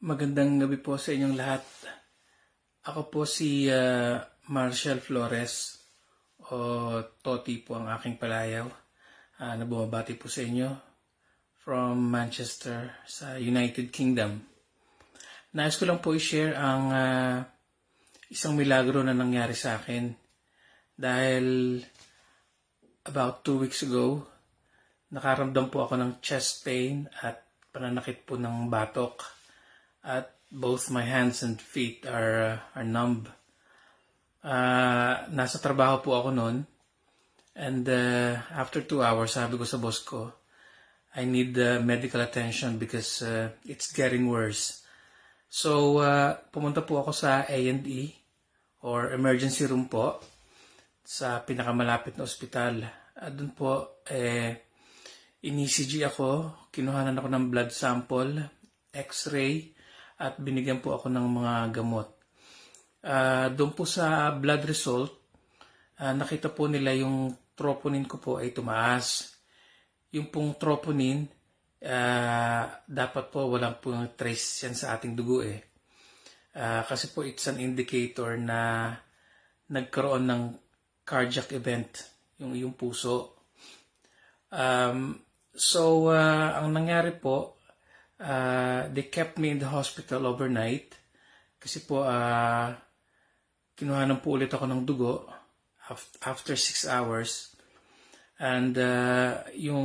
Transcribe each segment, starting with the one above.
Magandang gabi po sa inyong lahat. Ako po si Marshall Flores o Toti po ang aking palayaw na bumabati po sa inyo from Manchester sa United Kingdom. Nais ko lang po i-share ang isang milagro na nangyari sa akin dahil about 2 weeks ago, nakaramdam po ako ng chest pain at pananakit po ng batok. At both my hands and feet are numb. Nasa trabaho po ako noon. And after 2 hours, sabi ko sa boss ko, I need medical attention because it's getting worse. So, pumunta po ako sa A&E or emergency room po sa pinakamalapit na ospital. At doon po, in-ECG ako, kinuhanan ako ng blood sample, x-ray, at binigyan po ako ng mga gamot. Doon po sa blood result, nakita po nila yung troponin ko po ay tumaas. Yung pong troponin, dapat po walang pong trace yan sa ating dugo kasi po it's an indicator na nagkaroon ng cardiac event, yung puso. Ang nangyari po, they kept me in the hospital overnight kasi po kinuhanan po ulit ako ng dugo after 6 hours and yung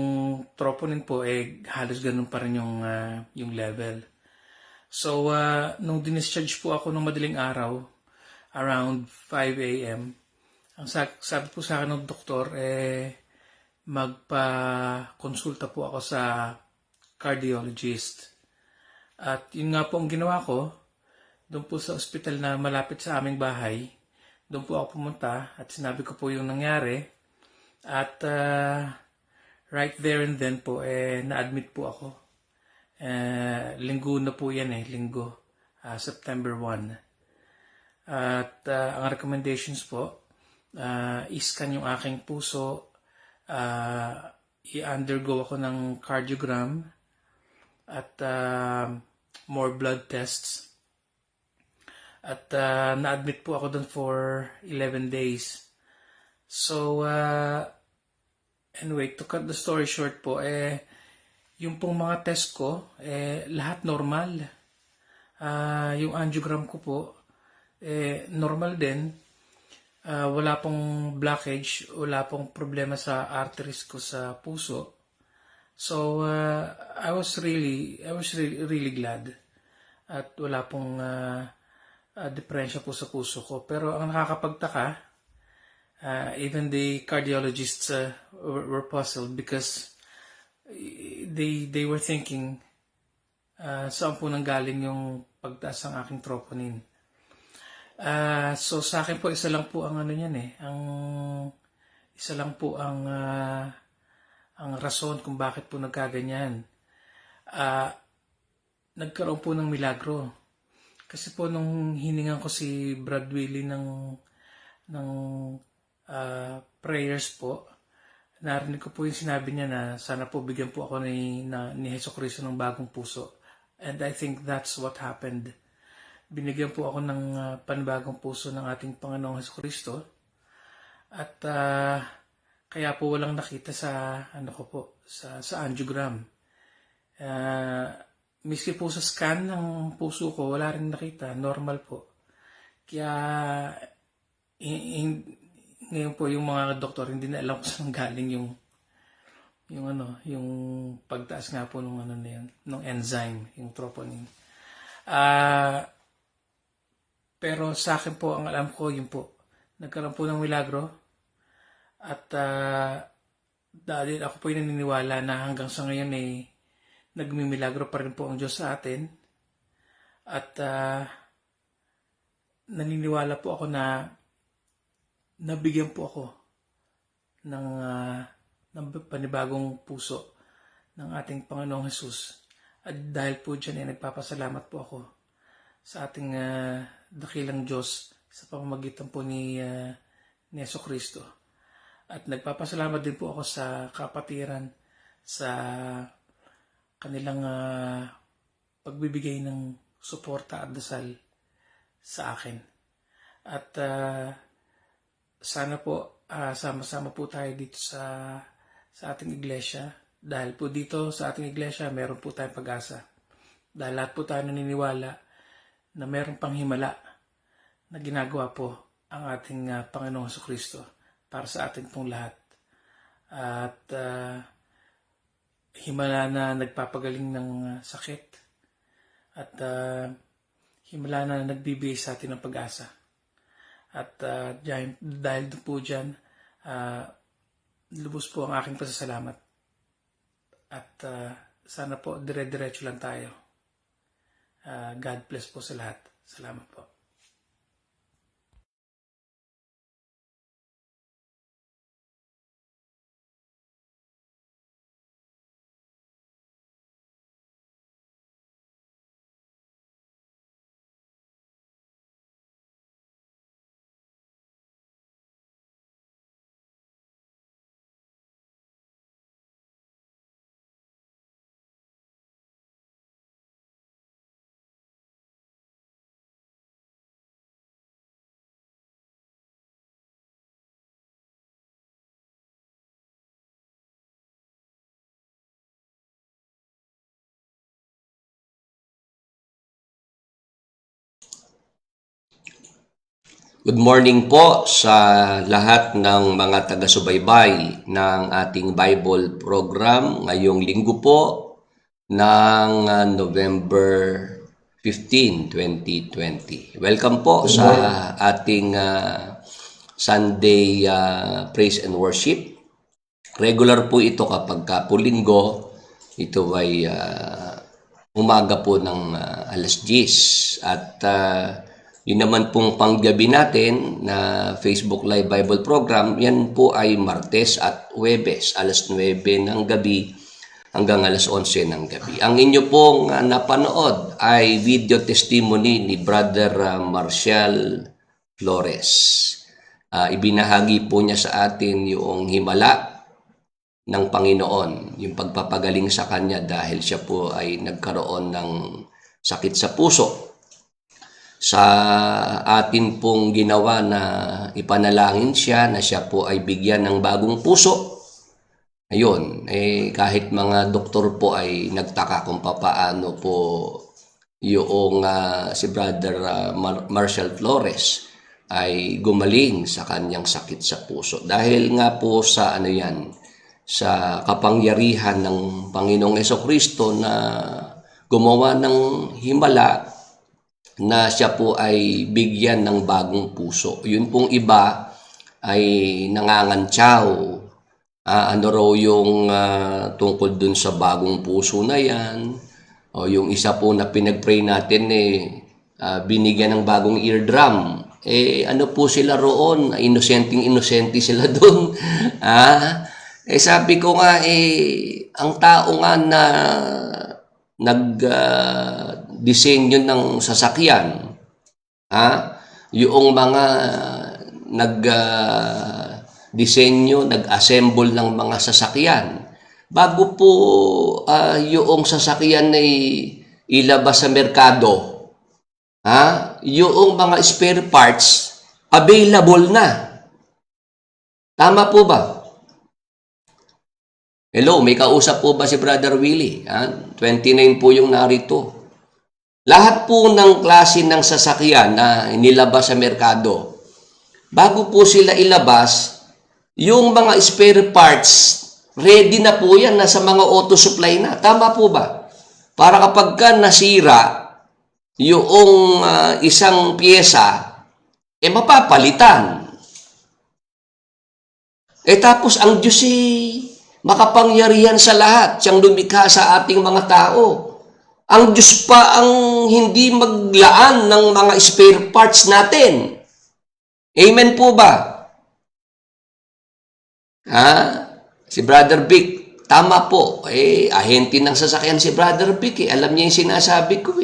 troponin po halos ganun pa rin yung level. So nung dinischarge po ako ng madaling araw around 5 a.m. ang sabi po sa akin ng doktor magpa-konsulta po ako sa cardiologist. At yun nga po ang ginawa ko, doon po sa ospital na malapit sa aming bahay, doon po ako pumunta at sinabi ko po yung nangyari. At right there and then po, na-admit po ako. Linggo na po yan linggo, September 1. At ang recommendations po, iscan yung aking puso, i-undergo ako ng cardiogram, at more blood tests. At na-admit po ako doon for 11 days. So, anyway, to cut the story short po, yung pong mga test ko, lahat normal. Yung angiogram ko po, normal din. Wala pong blockage, wala pong problema sa arteries ko sa puso. So I was really glad at wala pong depresya po sa puso ko. Pero ang nakakapagtaka, even the cardiologists were puzzled because they were thinking saan po nanggaling yung pagtaas ng aking troponin. So sa akin po isa lang po ang ang rason kung bakit po nagkaganyan. Nagkaroon po ng milagro. Kasi po nung hiningan ko si Brad Willie ng prayers po, narinig ko po yung sinabi niya na sana po bigyan po ako ni Jesucristo ng bagong puso. And I think that's what happened. Binigyan po ako ng panibagong puso ng ating Panginoong Jesucristo. At kaya po walang nakita sa sa angiogram. Miski po sa scan ng puso ko, wala rin nakita, normal po. Kaya ngayon po yung mga doktor hindi na alam kung saan galing yung pagtaas nga po ng ng enzyme, yung troponin. Pero sa akin po ang alam ko yun po, nagkaroon po ng milagro. At dahil ako po ay naniniwala na hanggang sa ngayon nagmimilagro pa rin po ang Diyos sa atin. At naniniwala po ako na nabigyan po ako ng panibagong puso ng ating Panginoong Jesus. At dahil po dyan nagpapasalamat po ako sa ating dakilang Diyos sa pamamagitan po ni Jesucristo. At nagpapasalamat din po ako sa kapatiran sa kanilang pagbibigay ng suporta at dasal sa akin. At sana po sama-sama po tayo dito sa ating iglesia. Dahil po dito sa ating iglesia, meron po tayong pag-asa. Dahil lahat po tayo naniniwala na meron pang himala na ginagawa po ang ating Panginoong Jesucristo para sa ating pong lahat. At himala na nagpapagaling ng sakit at himala na nagbibigay sa atin ng pag-asa. At dahil po dyan, lubos po ang aking pasasalamat. At sana po dire-diretso lang tayo. God bless po sa lahat. Salamat po. Good morning po sa lahat ng mga taga-subaybay ng ating Bible program ngayong linggo po ng November 15, 2020. Welcome po sa ating Sunday Praise and Worship. Regular po ito kapag po linggo. Ito ay umaga po ng alas 10 at yun naman pong panggabi natin na Facebook Live Bible Program, yan po ay Martes at Huwebes, alas 9 ng gabi hanggang alas 11 ng gabi. Ang inyo pong napanood ay video testimony ni Brother Marshall Flores. Ibinahagi po niya sa atin yung himala ng Panginoon, yung pagpapagaling sa kanya dahil siya po ay nagkaroon ng sakit sa puso. Sa atin pong ginawa na ipanalangin siya na siya po ay bigyan ng bagong puso. Ayun, kahit mga doktor po ay nagtaka kung paano po yung si Brother Marshall Flores ay gumaling sa kanyang sakit sa puso. Dahil nga po sa sa kapangyarihan ng Panginoong Jesucristo na gumawa ng himala na siya po ay bigyan ng bagong puso. Yun pong iba ay nangangantsaw. Ano raw yung tungkol dun sa bagong puso na yan. O yung isa po na pinag-pray natin binigyan ng bagong eardrum. Ano po sila roon? Inosente sila doon. Sabi ko nga, ang tao nga na disenyo ng sasakyan, yung mga disenyo, nag-assemble ng mga sasakyan, bago po yung sasakyan ay ilabas sa merkado, yung mga spare parts available na. Tama po ba? Hello, may kausap po ba si Brother Willie? 29 po yung narito. Lahat po ng klase ng sasakyan na inilabas sa merkado, bago po sila ilabas, yung mga spare parts, ready na po yan, nasa mga auto supply na. Tama po ba? Para kapag ka nasira, yung isang pyesa, mapapalitan. Tapos ang Diyos makapangyarihan sa lahat, siyang lumikha sa ating mga tao. Ang Diyos pa ang hindi maglaan ng mga spare parts natin. Amen po ba? Si Brother Vic, tama po. Ahente ng sasakyan si Brother Vic. Alam niya yung sinasabi ko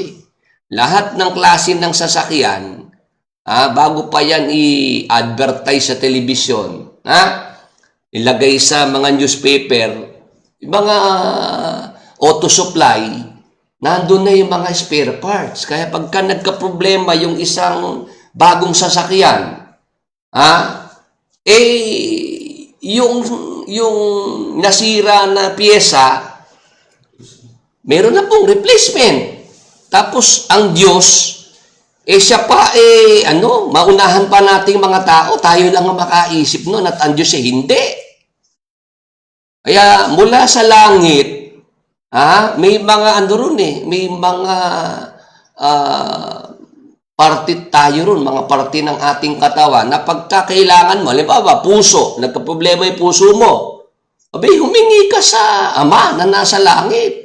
Lahat ng klase ng sasakyan, bago pa yan i-advertise sa telebisyon, ilagay sa mga newspaper, mga auto supply, nandun na yung mga spare parts. Kaya pagka nagka-problema yung isang bagong sasakyan, yung nasira na piyesa, meron na pong replacement. Tapos, ang Diyos, siya pa, maunahan pa nating mga tao, tayo lang ang makaisip noon at ang Diyos hindi. Kaya, mula sa langit, may mga may mga parte tayo ron, mga parte ng ating katawan na pagkakailangan mo, halimbawa, puso, nagka-problema yung puso mo, humingi ka sa Ama na nasa langit.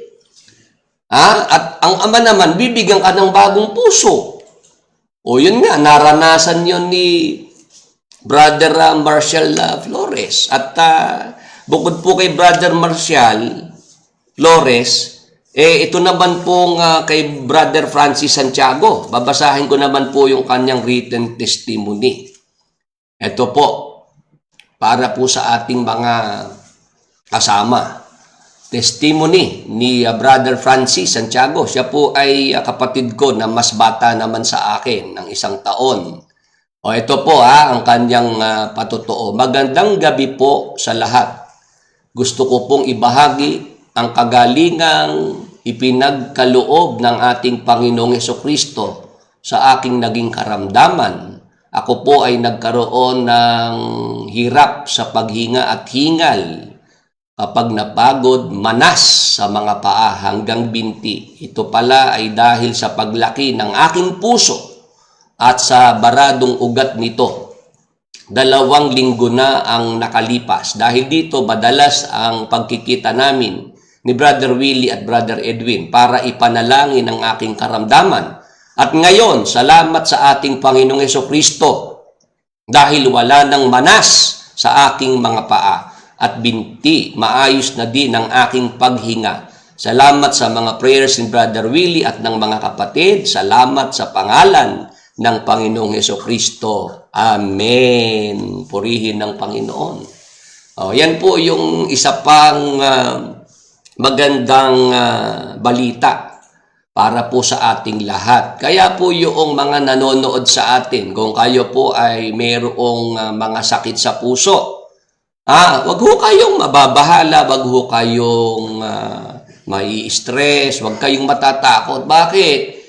At ang Ama naman, bibigyan ka ng bagong puso. O yun nga, naranasan yun ni Brother Marcial Flores. At bukod po kay Brother Marcial Flores, ito naman pong kay Brother Francis Santiago. Babasahin ko naman po yung kanyang written testimony. Ito po, para po sa ating mga kasama. Testimony ni Brother Francis Santiago. Siya po ay kapatid ko na mas bata naman sa akin ng 1 taon. Ito po ang kanyang patotoo. Magandang gabi po sa lahat. Gusto ko pong ibahagi ang kagalingang ipinagkaloob ng ating Panginoong Hesukristo sa aking naging karamdaman. Ako po ay nagkaroon ng hirap sa paghinga at hingal kapag napagod, manas sa mga paa hanggang binti. Ito pala ay dahil sa paglaki ng aking puso at sa baradong ugat nito. 2 linggo na ang nakalipas. Dahil dito, madalas ang pagkikita namin ni Brother Willie at Brother Edwin para ipanalangin ang aking karamdaman. At ngayon, salamat sa ating Panginoong Hesukristo dahil wala nang manas sa aking mga paa at binti, maayos na din ang aking paghinga. Salamat sa mga prayers ni Brother Willie at ng mga kapatid. Salamat sa pangalan ng Panginoong Hesukristo. Amen. Purihin ng Panginoon. Yan po yung isa pang magandang balita para po sa ating lahat. Kaya po yung mga nanonood sa atin, kung kayo po ay mayroong mga sakit sa puso, wag ho kayong mababahala, wag ho kayong mai-stress, wag kayong matatakot. Bakit?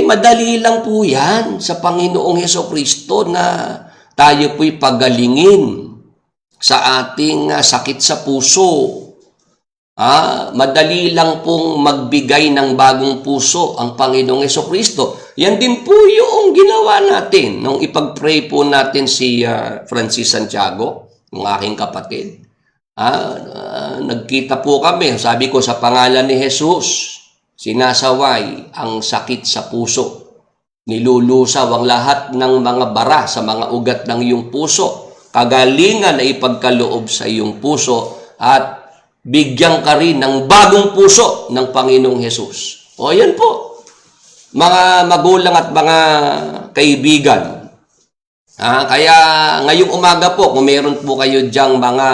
Madali lang po yan sa Panginoong Hesukristo na tayo po'y pagalingin sa ating sakit sa puso. Madali lang pong magbigay ng bagong puso ang Panginoong Hesukristo. Yan din po yung ginawa natin nung ipag-pray po natin si Francis Santiago, ng aking kapatid. Nagkita po kami, sabi ko sa pangalan ni Jesus, sinasaway ang sakit sa puso. Nilulusaw ang lahat ng mga bara sa mga ugat ng iyong puso. Kagalingan na ipagkaloob sa iyong puso at bigyan ka rin ng bagong puso ng Panginoong Jesus. Yan po, mga magulang at mga kaibigan. Kaya ngayong umaga po, kung meron po kayo diyang mga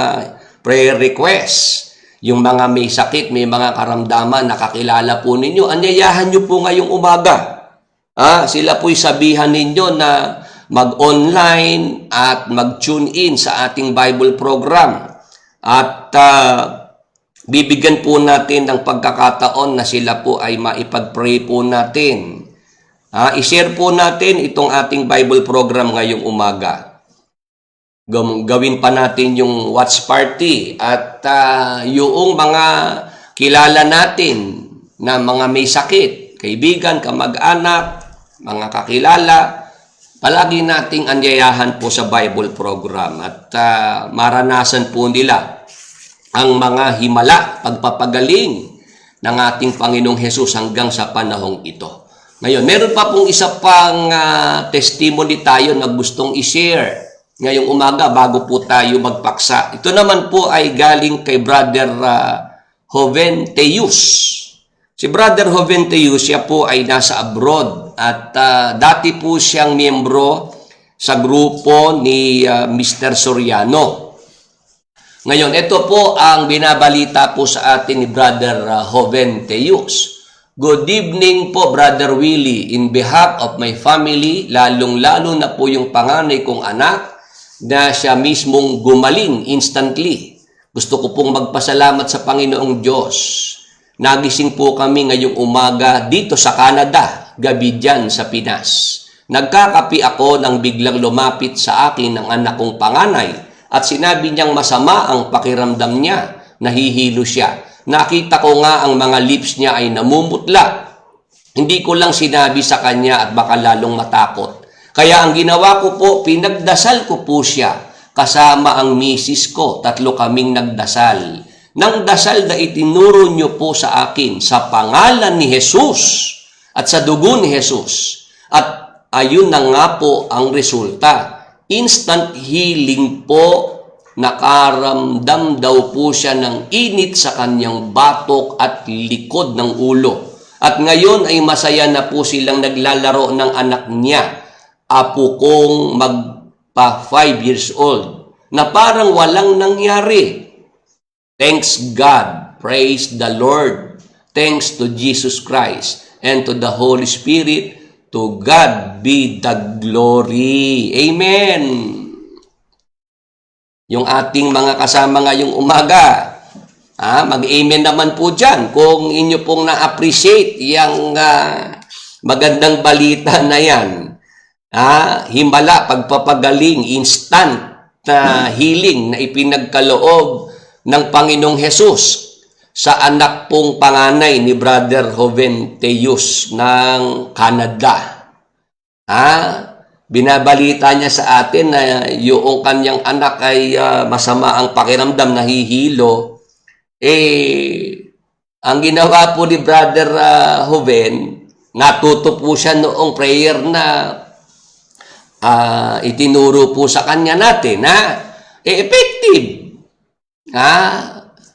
prayer requests, yung mga may sakit, may mga karamdaman, nakakilala po ninyo, anyayahan nyo po ngayong umaga. Sila po'y sabihan ninyo na mag-online at mag-tune in sa ating Bible program. At bibigyan po natin ng pagkakataon na sila po ay maipag-pray po natin. I-share po natin itong ating Bible program ngayong umaga. Gawin pa natin yung watch party at yung mga kilala natin na mga may sakit, kaibigan, kamag-anak, mga kakilala, palagi nating anyayahan po sa Bible program at maranasan po nila ang mga himala, pagpapagaling ng ating Panginoong Hesus hanggang sa panahong ito. Ngayon, meron pa pong isa pang testimony tayo na gustong i-share ngayong umaga bago po tayo magpaksa. Ito naman po ay galing kay Brother Joven Teus. Si Brother Joven Teus, siya po ay nasa abroad at dati po siyang miyembro sa grupo ni Mr. Soriano. Ngayon, ito po ang binabalita po sa atin ni Brother Joven Teus. Good evening po, Brother Willie. In behalf of my family, lalong-lalo na po yung panganay kong anak na siya mismong gumaling instantly. Gusto ko pong magpasalamat sa Panginoong Diyos. Nagising po kami ngayong umaga dito sa Canada, gabi dyan sa Pinas. Nagkakapi ako nang biglang lumapit sa akin ang anak kong panganay at sinabi niyang masama ang pakiramdam niya, nahihilo siya. Nakita ko nga ang mga lips niya ay namumutla. Hindi ko lang sinabi sa kanya at baka lalong matakot. Kaya ang ginawa ko po, pinagdasal ko po siya. Kasama ang misis ko, 3 kaming nagdasal. Nang dasal na itinuro niyo po sa akin sa pangalan ni Jesus at sa dugo ni Jesus. At ayun na nga po ang resulta. Instant healing po. Nakaramdam daw po siya ng init sa kanyang batok at likod ng ulo. At ngayon ay masaya na po silang naglalaro ng anak niya, apo kong magpa 5 years old, na parang walang nangyari. Thanks God, praise the Lord, thanks to Jesus Christ and to the Holy Spirit, to God be the glory. Amen. Yung ating mga kasama ngayong umaga, mag-amen naman po dyan kung inyo pong na-appreciate yung magandang balita na yan. Himala, pagpapagaling, instant healing na ipinagkaloob ng Panginoong Hesus sa anak pong panganay ni Brother Joventeus ng Canada. Binabalita niya sa atin na yung kanyang anak ay masama ang pakiramdam, nahihilo. Ang ginawa po ni Brother Joven, natuto po siya noong prayer na itinuro po sa kanya natin na effective.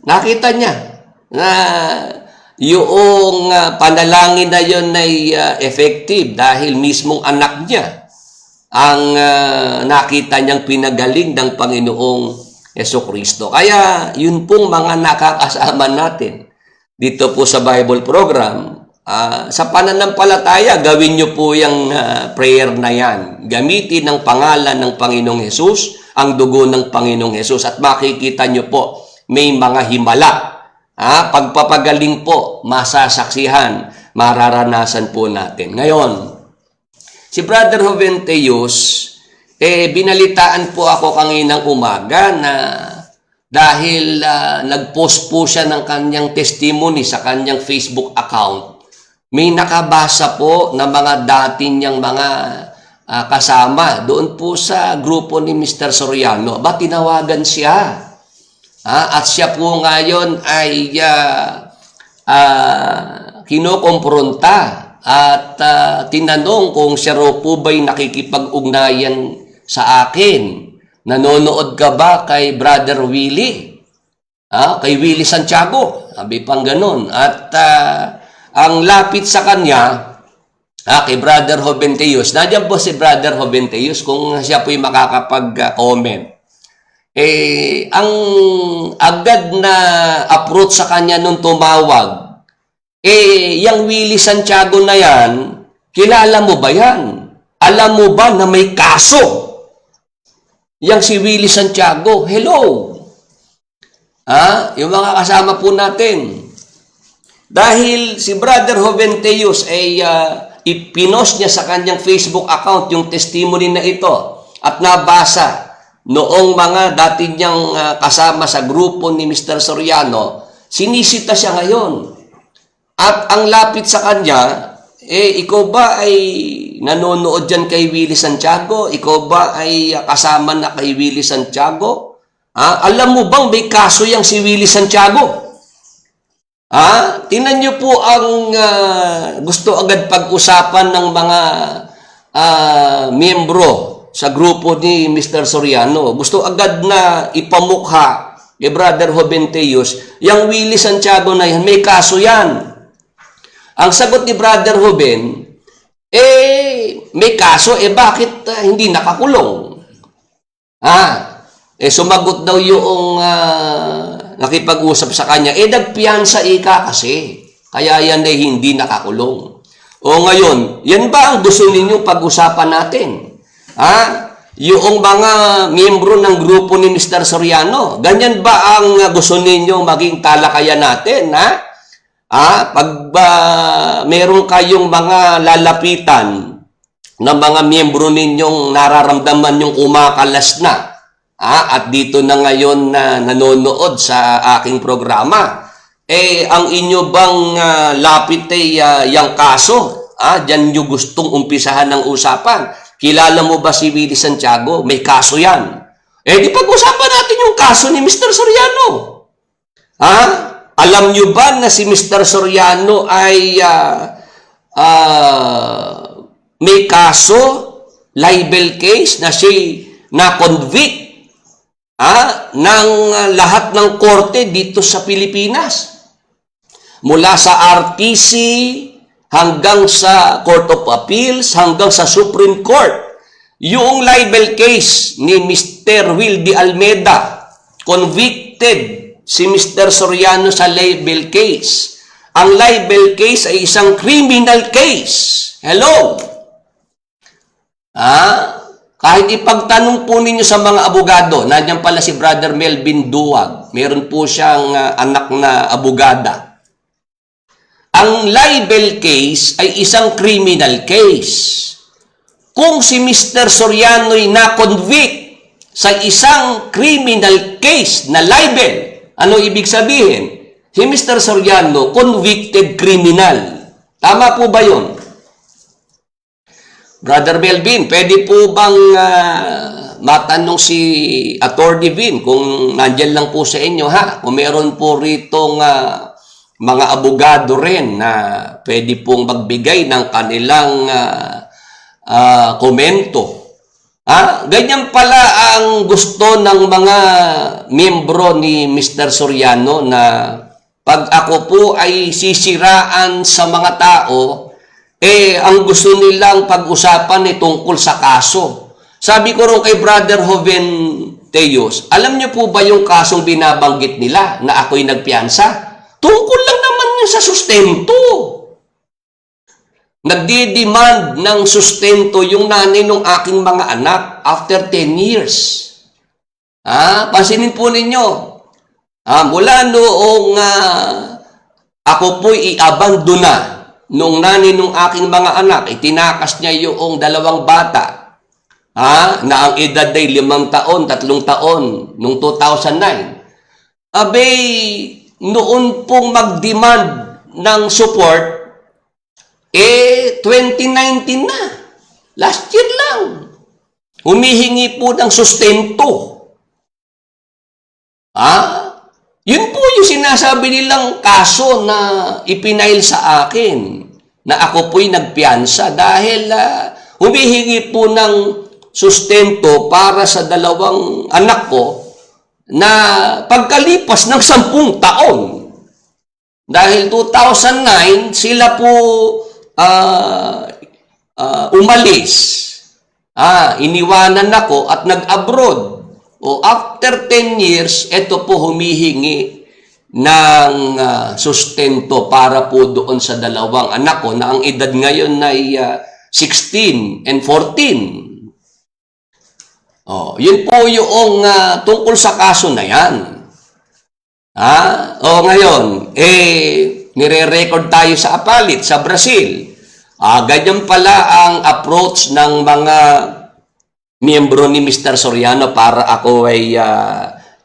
Nakita niya na yung panalangin na yun ay effective dahil mismong anak niya ang nakita niyang pinagaling ng Panginoong Jesucristo. Kaya yun pong mga nakakasama natin dito po sa Bible program. Sa pananampalataya, gawin niyo po yung prayer na yan. Gamitin ang pangalan ng Panginoong Hesus, ang dugo ng Panginoong Hesus, at makikita niyo po may mga himala. Pagpapagaling po, masasaksihan, mararanasan po natin. Ngayon, si Brother Joventeus, binalitaan po ako kaninang umaga na dahil nag-post po siya ng kanyang testimony sa kanyang Facebook account, may nakabasa po na mga dati niyang mga kasama doon po sa grupo ni Mr. Soriano. Tinawagan siya. At siya po ngayon ay kinokompronta at tinanong kung siya raw po ba'y nakikipag-ugnayan sa akin. Nanonood ka ba kay Brother Willie? Kay Willie Santiago? Sabi pang ganun. At ang lapit sa kanya, kay Brother Joventeus, nandiyan po si Brother Joventeus kung siya po'y makakapag-comment. Ang agad na approach sa kanya nung tumawag, yung Willie Santiago na yan, kilala mo ba yan? Alam mo ba na may kaso? Yang si Willie Santiago, hello! Yung mga kasama po natin. Dahil si Brother Joventeus ay ipinost niya sa kanyang Facebook account yung testimony na ito at nabasa noong mga dati niyang kasama sa grupo ni Mr. Soriano, sinisita siya ngayon. At ang lapit sa kanya, ikaw ba ay nanonood dyan kay Willie Santiago? Ikaw ba ay kasama na kay Willie Santiago? Alam mo bang may kaso yang si Willie Santiago? Tingnan niyo po ang gusto agad pag-usapan ng mga miyembro sa grupo ni Mr. Soriano. Gusto agad na ipamukha kay Brother Joventeus, yung Willie Santiago na yan, may kaso yan. Ang sagot ni Brother Joven, may kaso, bakit hindi nakakulong? Sumagot daw yung nakipag-usap sa kanya, nagpiyansa ika kasi. Kaya yan ay hindi nakakulong. O ngayon, yan ba ang gusto ninyong pag-usapan natin? Yung mga miyembro ng grupo ni Mr. Soriano, ganyan ba ang gusto ninyong maging talakayan natin? Pag meron kayong mga lalapitan ng mga miyembro ninyong nararamdaman yung kumakalas na, at dito na ngayon na nanonood sa aking programa, ang inyo bang lapit ay yung kaso? Diyan nyo gustong umpisahan ng usapan. Kilala mo ba si Willie Santiago? May kaso yan. Di pag-usapan natin yung kaso ni Mr. Soriano. Alam nyo ba na si Mr. Soriano ay may kaso, libel case, na siya na-convict ng lahat ng korte dito sa Pilipinas? Mula sa RTC hanggang sa Court of Appeals, hanggang sa Supreme Court. Yung libel case ni Mr. Will de Almeida, convicted si Mr. Soriano sa libel case. Ang libel case ay isang criminal case. Hello? Kahit ipagtanong po ninyo sa mga abogado, nandiyan pala si Brother Melvin Duwag, meron po siyang anak na abogada. Ang libel case ay isang criminal case. Kung si Mr. Soriano ay na-convict sa isang criminal case na libel, ano ibig sabihin? Si Mr. Soriano, convicted criminal. Tama po ba yun? Brother Melvin, pwede po bang matanong si Attorney Vin kung nandyan lang po sa inyo, kung meron po ritong mga abogado rin na pwede pong magbigay ng kanilang komento. Ganyan pala ang gusto ng mga miyembro ni Mr. Soriano na pag ako po ay sisiraan sa mga tao, ang gusto nilang pag-usapan ay tungkol sa kaso. Sabi ko rin kay Brother Joven Teos, alam niyo po ba yung kasong binabanggit nila na ako'y nagpiyansa? Tungkol lang naman yun sa sustento. Nagdi-demand ng sustento yung nanay ng aking mga anak after 10 years. Pansinin po ninyo. Mula noong ako po'y i-abandona nung nanay ng aking mga anak, itinakas niya yung 2 bata na ang edad ay 5 taon, 3 taon, noong 2009. Noon pong mag-demand ng support, 2019 na. Last year lang. Humihingi po ng sustento. Yun po yung sinasabi nilang kaso na ipinail sa akin na ako po'y nagpiyansa dahil humihingi po ng sustento para sa 2 anak ko na pagkalipas ng 10 taon. Dahil 2009, sila po umalis. Iniwanan ako at nag-abroad. After 10 years, ito po humihingi ng sustento para po doon sa 2 anak ko na ang edad ngayon ay 16 and 14. Yun po yung tungkol sa kaso na yan. Ngayon, nire-record tayo sa Apalit, sa Brazil. Ganyan pala ang approach ng mga miyembro ni Mr. Soriano para ako ay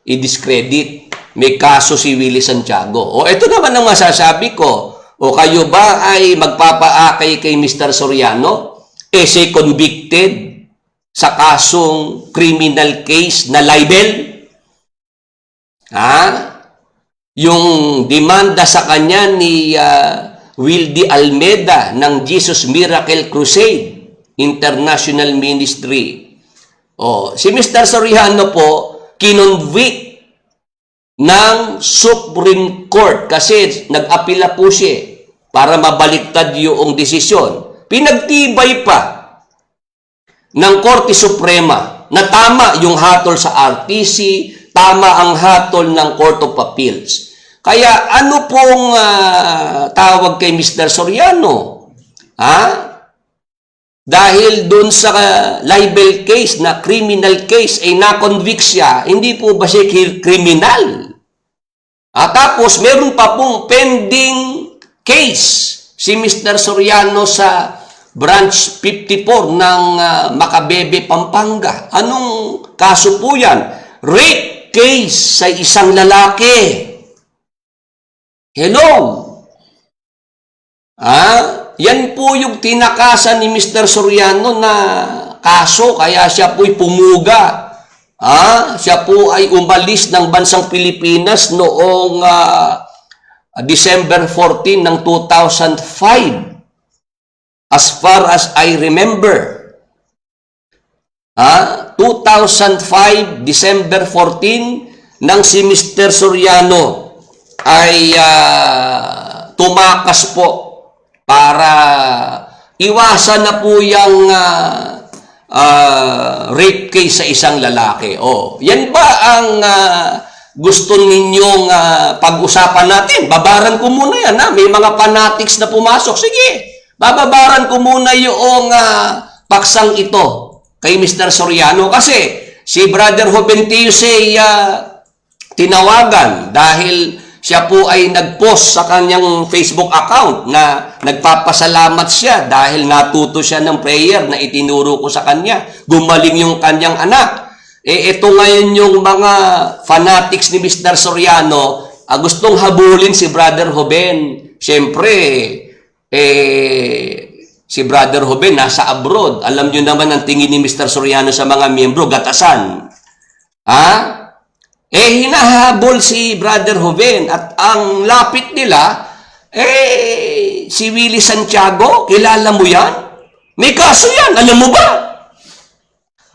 i-discredit. May kaso si Willie Santiago. Ito naman ang masasabi ko. Kayo ba ay magpapaakay kay Mr. Soriano? Siya convicted sa kasong criminal case na libel? Yung demanda sa kanya ni Will de Almeida ng Jesus Miracle Crusade International Ministry. Si Mr. Soriano po, kinonvict ng Supreme Court kasi nag-apila po siya para mabaliktad yung desisyon. Pinagtibay pa ng Korte Suprema na tama yung hatol sa RTC, tama ang hatol ng Court of Appeals. Kaya ano pong tawag kay Mr. Soriano? Dahil doon sa libel case na criminal case ay na-convict siya, hindi po ba siya criminal? Tapos meron pa pong pending case si Mr. Soriano sa Branch 54 ng Macabebe, Pampanga. Anong kaso po yan? Rape case sa isang lalaki. Hello? Yan po yung tinakasan ni Mr. Soriano na kaso, kaya siya po'y pumuga. Siya po ay umalis ng bansang Pilipinas noong December 14 ng 2005. As far as I remember. 2005, December 14, nang si Mr. Soriano ay tumakas po para iwasan na po yung rape case sa isang lalaki. Yan ba ang gusto ninyong pag-usapan natin? Babaran ko muna yan. May mga fanatics na pumasok. Sige, bababaran ko muna yung paksang ito kay Mr. Soriano. Kasi si Brother Joventius ay tinawagan dahil siya po ay nag-post sa kanyang Facebook account na nagpapasalamat siya dahil natuto siya ng prayer na itinuro ko sa kanya. Gumaling yung kanyang anak. Ito ngayon yung mga fanatics ni Mr. Soriano, gustong habulin si Brother Joven. Siyempre, si Brother Joven nasa abroad. Alam nyo naman ang tingin ni Mr. Soriano sa mga miyembro, gatasan. Hinahabol si Brother Joven at ang lapit nila, si Willie Santiago, kilala mo yan? May kaso yan, alam mo ba?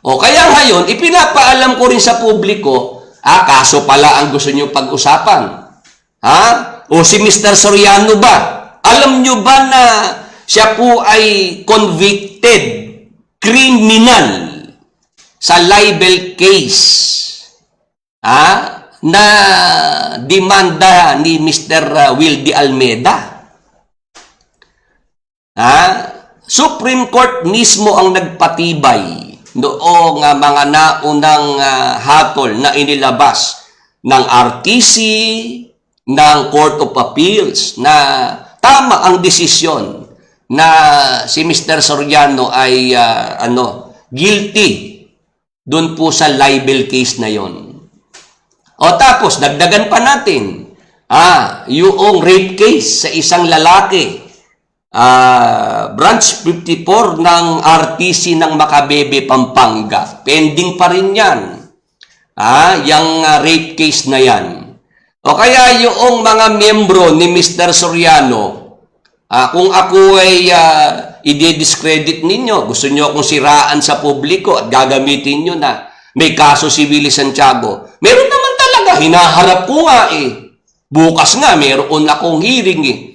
Kaya ngayon, ipinapaalam ko rin sa publiko, kaso pala ang gusto nyo pag-usapan. Si Mr. Soriano ba? Alam nyo ba na siya po ay convicted criminal sa libel case? Na demanda ni Mr. Wildy Almeida. Supreme Court mismo ang nagpatibay noong mga naunang hatol na inilabas ng RTC, ng Court of Appeals na tama ang desisyon na si Mr. Soriano ay guilty doon po sa libel case na yon. Tapos, dagdagan pa natin, yung rape case sa isang lalaki, Branch 54 ng RTC ng Macabebe, Pampanga. Pending pa rin yan. Yung rape case na yan. Kaya yung mga miyembro ni Mr. Soriano, kung ako ay i-discredit ninyo, gusto nyo akong siraan sa publiko at gagamitin nyo na may kaso si Willie Santiago, meron naman talaga, hinaharap ko nga bukas nga, meron akong hearing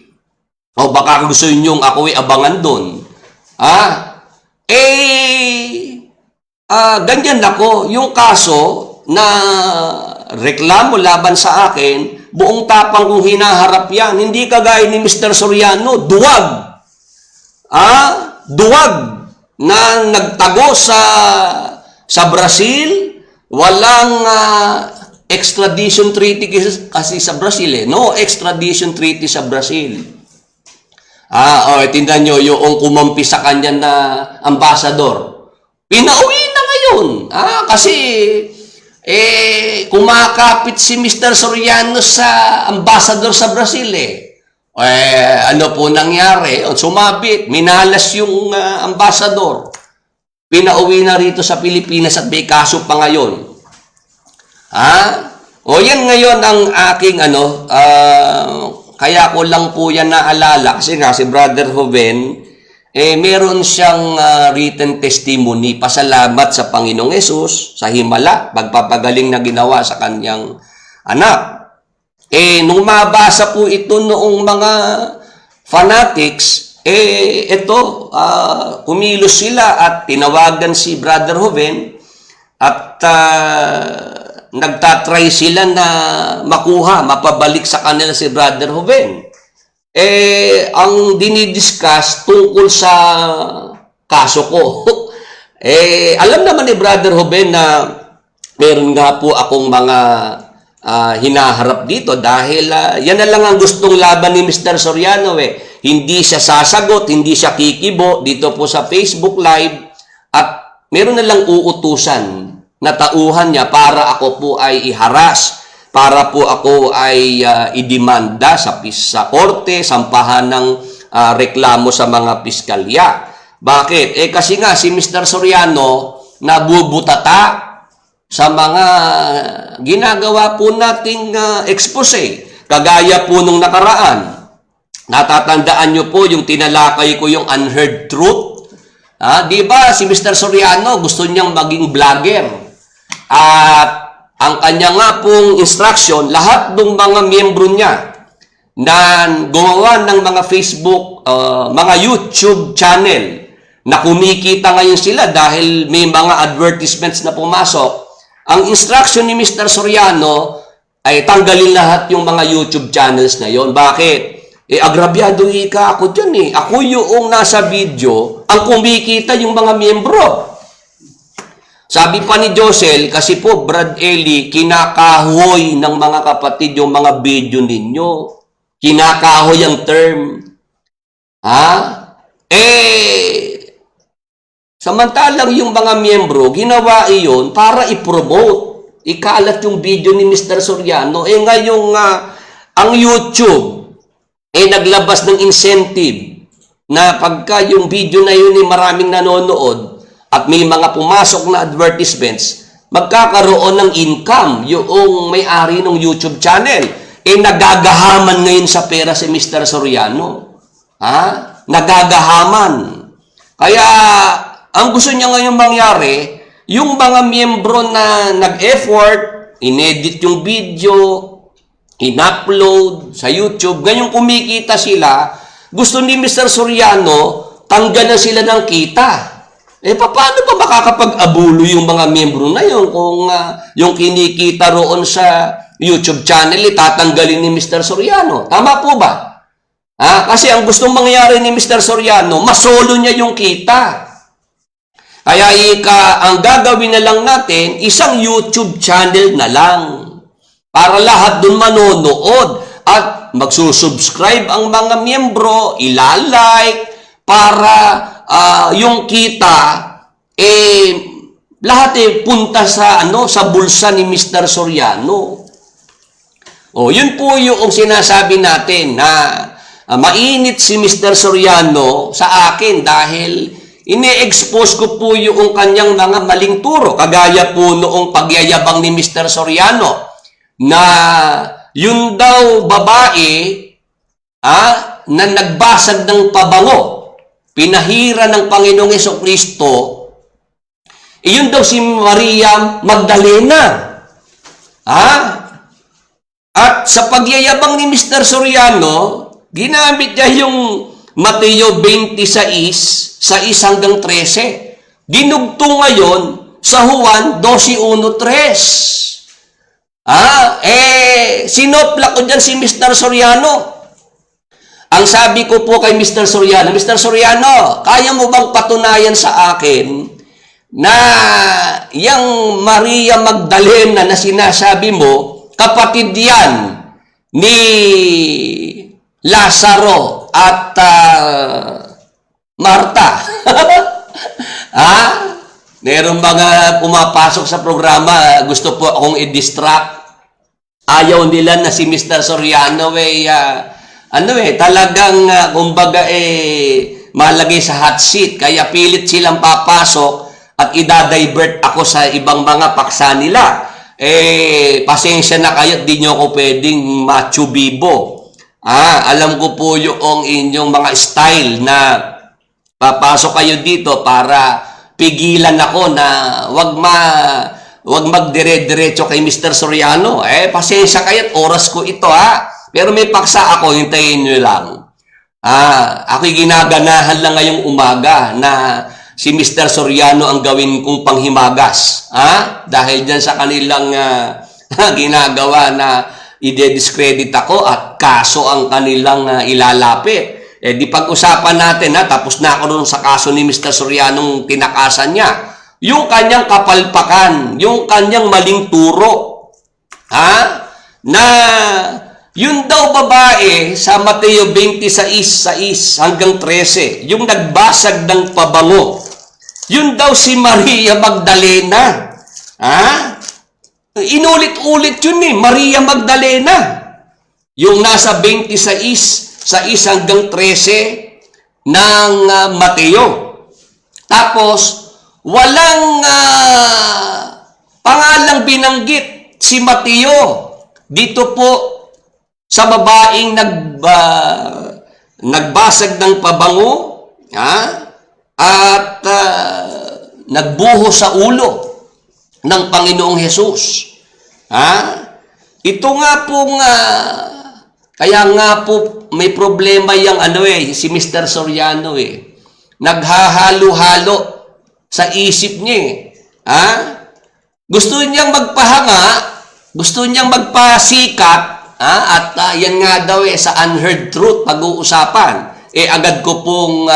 baka gusto nyo ako ay abangan doon. Ganyan ako, yung kaso na reklamo laban sa akin, buong tapang kong hinaharap yan. Hindi kagaya ni Mr. Soriano, duwag. Duwag na nagtago sa Brazil, walang extradition treaty kasi sa Brazil No extradition treaty sa Brazil. Tingnan nyo yung kumampi sa kanya na ambassador. Pinauwi na ngayon. Kasi kumakapit si Mr. Soriano sa ambassador sa Brazil ano po nangyari? Sumabit, minalas yung ambassador. Pinauwi na rito sa Pilipinas at may kaso pa ngayon. Yan ngayon ang aking kaya ko lang po yan naalala kasi nga si Brother Joven meron siyang written testimony, pasalamat sa Panginoong Hesus sa himala, pagpapagaling na ginawa sa kanyang anak. Nung mabasa po ito noong mga fanatics, kumilos sila at tinawagan si Brother Joven at nagtatry sila na makuha, mapabalik sa kanila si Brother Joven. Ang dinidiscuss tungkol sa kaso ko. Alam naman ni Brother Joven na meron nga po akong mga hinaharap dito dahil yan na lang ang gustong laban ni Mr. Soriano. Hindi siya sasagot, hindi siya kikibo dito po sa Facebook Live at meron na lang uutusan na tauhan niya para ako po ay iharas, para po ako ay idemanda sa korte, sampahan ng reklamo sa mga piskalya. Bakit? Kasi nga si Mr. Soriano nabubutata sa mga ginagawa po nating expose. Kagaya po nung nakaraan. Natatandaan nyo po yung tinalakay ko yung unheard truth. Di ba si Mr. Soriano gusto niyang maging vlogger? At ang kanya nga pong instruction, lahat ng mga miyembro niya na gumawa ng mga Facebook, mga YouTube channel na kumikita ngayon sila dahil may mga advertisements na pumasok, ang instruction ni Mr. Soriano ay tanggalin lahat yung mga YouTube channels na yon. Bakit? Agrabyado ako dyan . Ako yung nasa video, ang kumikita yung mga miyembro. Sabi pa ni Josel, kasi po, Brad Eli, kinakahoy ng mga kapatid yung mga video ninyo. Kinakahoy ang term. Samantalang yung mga miyembro, ginawa iyon para i-promote. Ikalat yung video ni Mr. Soriano. Ngayong ang YouTube, naglabas ng incentive na pagka yung video na yun ay maraming nanonood at may mga pumasok na advertisements, magkakaroon ng income yung may-ari ng YouTube channel. Nagagahaman ngayon sa pera si Mr. Soriano. Nagagahaman. Kaya, ang gusto niya ngayon mangyari, yung mga miyembro na nag-effort, inedit yung video, in-upload sa YouTube, ngayon kumikita sila, gusto ni Mr. Soriano, tanggalan sila ng kita. Paano pa makakapag-abulo yung mga miyembro na yun kung yung kinikita roon sa YouTube channel, tatanggalin ni Mr. Soriano? Tama po ba? Kasi ang gustong mangyari ni Mr. Soriano, masolo niya yung kita. Kaya ang gagawin na lang natin, isang YouTube channel na lang. Para lahat dun manonood at magsusubscribe ang mga miyembro, ilalike, para yung kita, lahat punta sa bulsa ni Mr. Soriano. Yun po yung sinasabi natin na mainit si Mr. Soriano sa akin dahil ine-expose ko po yung kanyang mga maling turo. Kagaya po noong pagyayabang ni Mr. Soriano na yun daw babae na nagbasag ng pabango, pinahira ng Panginoong Jesucristo, yun daw si Maria Magdalena. At sa pagyayabang ni Mr. Soriano, ginamit niya yung Mateo 26, 6-13. Ginugto ngayon sa Juan 12:1-3. Sinopla ko dyan si Mr. Soriano. Ang sabi ko po kay Mr. Soriano, Mr. Soriano, kaya mo bang patunayan sa akin na yung Maria Magdalena na sinasabi mo, kapatid yan ni Lazaro at Marta? Meron mga pumapasok sa programa, gusto po akong i-distract. Ayaw nila na si Mr. Soriano talagang kumbaga malagay sa hot seat. Kaya pilit silang papasok at idadivert ako sa ibang mga paksa nila. Pasensya na kayo, di nyo ako pwedeng machubibo. Alam ko po yung inyong mga style na papasok kayo dito para pigilan ako na wag magdire-diretso kay Mr. Soriano. Pasensya kayo, oras ko ito Pero may paksa ako, hintayin nyo lang. Ako'y ginaganahan lang ngayong umaga na si Mr. Soriano ang gawin kong panghimagas. Dahil dyan sa kanilang ginagawa na i-discredit ako at kaso ang kanilang ilalapit. Eh di pag-usapan natin tapos na ako dun sa kaso ni Mr. Sorianong tinakasan niya. Yung kanyang kapalpakan, yung kanyang maling turo. Na yun daw babae sa Mateo 26:6 hanggang 13, yung nagbasag ng pabango. Yun daw si Maria Magdalena. Inulit-ulit yun Maria Magdalena. Yung nasa 26:6 hanggang 13 ng Mateo. Tapos, walang pangalang binanggit si Mateo dito po sa babaeng nagbasag ng pabango at nagbuho sa ulo ng Panginoong Hesus. Ito nga pong kaya nga po may problema yung si Mr. Soriano naghahalo-halo sa isip niya gusto niyang magpahanga, gusto niyang magpasikat at yan nga daw sa unheard truth pag-uusapan. Agad ko pong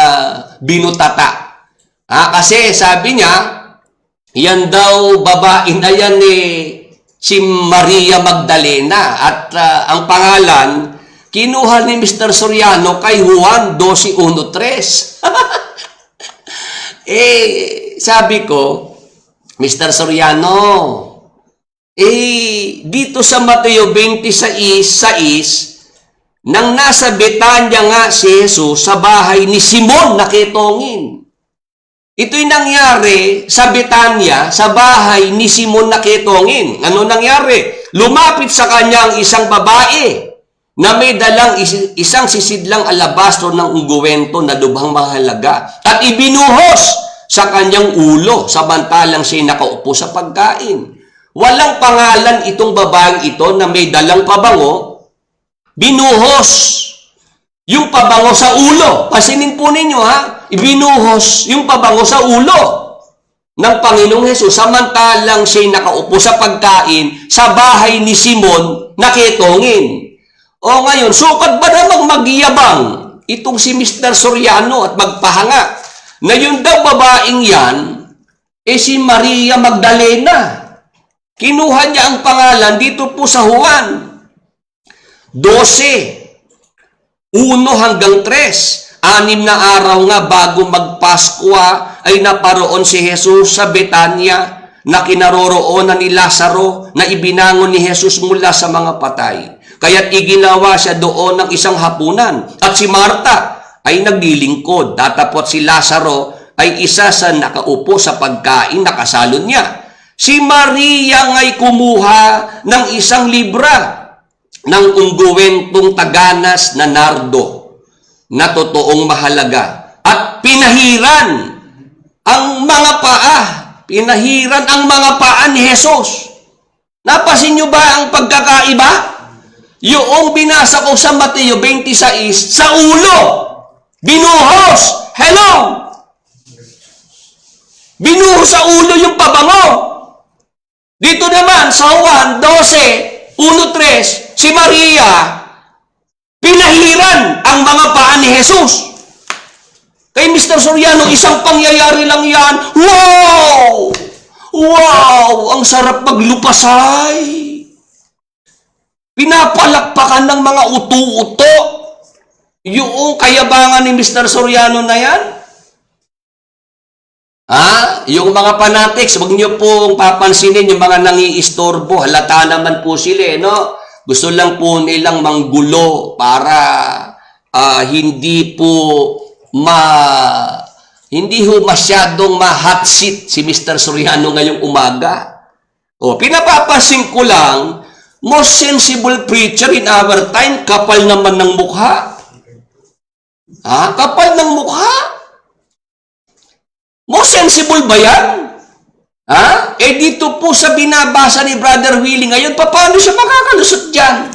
binutata. Kasi sabi niya, yan daw babae na yan si Maria Magdalena. At ang pangalan, kinuha ni Mr. Soriano kay Juan 12:13. Sabi ko, Mr. Soriano, dito sa Mateo 26:6, nang nasa Betanya nga si Jesus sa bahay ni Simon na ketongin. Ito'y nangyari sa Betanya, sa bahay ni Simon na ketongin. Ano nangyari? Lumapit sa kanya ang isang babae na may dalang isang sisidlang alabastro ng ungguwento na lubhang mahalaga at ibinuhos sa kanyang ulo samantalang siya nakaupo sa pagkain. Walang pangalan itong babaeng ito na may dalang pabango. Binuhos yung pabango sa ulo. Pasinin po ninyo Ibinuhos yung pabango sa ulo ng Panginoong Hesus samantalang siya nakaupo sa pagkain sa bahay ni Simon na ketongin. O ngayon, sukat ba namang magyabang itong si Mr. Soriano at magpahanga na yun daw babaeng yan si Maria Magdalena. Kinuha niya ang pangalan dito po sa Juan 12:1 hanggang 3. 6 na araw nga bago magpaskwa ay naparoon si Jesus sa Betanya na kinaroroonan ni Lazaro na ibinangon ni Jesus mula sa mga patay. Kaya't iginawa siya doon ng isang hapunan. At si Marta ay naglilingkod. Datapot si Lazaro ay isa sa nakaupo sa pagkain na kasalon niya. Si Maria nga'y kumuha ng isang libra ng ungguwentong taganas na nardo na totoong mahalaga at pinahiran ang mga paa. Pinahiran ang mga paa ni Jesus. Napasin niyo ba ang pagkakaiba? Yung binasa ko sa Mateo 26 sa ulo. Binuhos. Hello! Binuhos sa ulo yung pabango. Dito naman sa Juan 12:1-3, si Maria, pinahiran ang mga paa ni Jesus. Kay Mr. Soriano, isang pangyayari lang yan. Wow! Wow! Ang sarap maglupasay. Pinapalakpakan ng mga utu-uto. Yung kayabangan ni Mr. Soriano na yan. Yung mga fanatics, huwag niyo pong papansinin yung mga nangiistorbo. Halata naman po sila, no? Gusto lang po nilang manggulo para hindi masyadong ma-hot seat si Mr. Soriano ngayong umaga. Pinapapansin ko lang, most sensible preacher in our time, kapal naman ng mukha. Kapal ng mukha? Most sensible ba yan? Dito po sa binabasa ni Brother Willie ngayon, paano siya makakalusot dyan?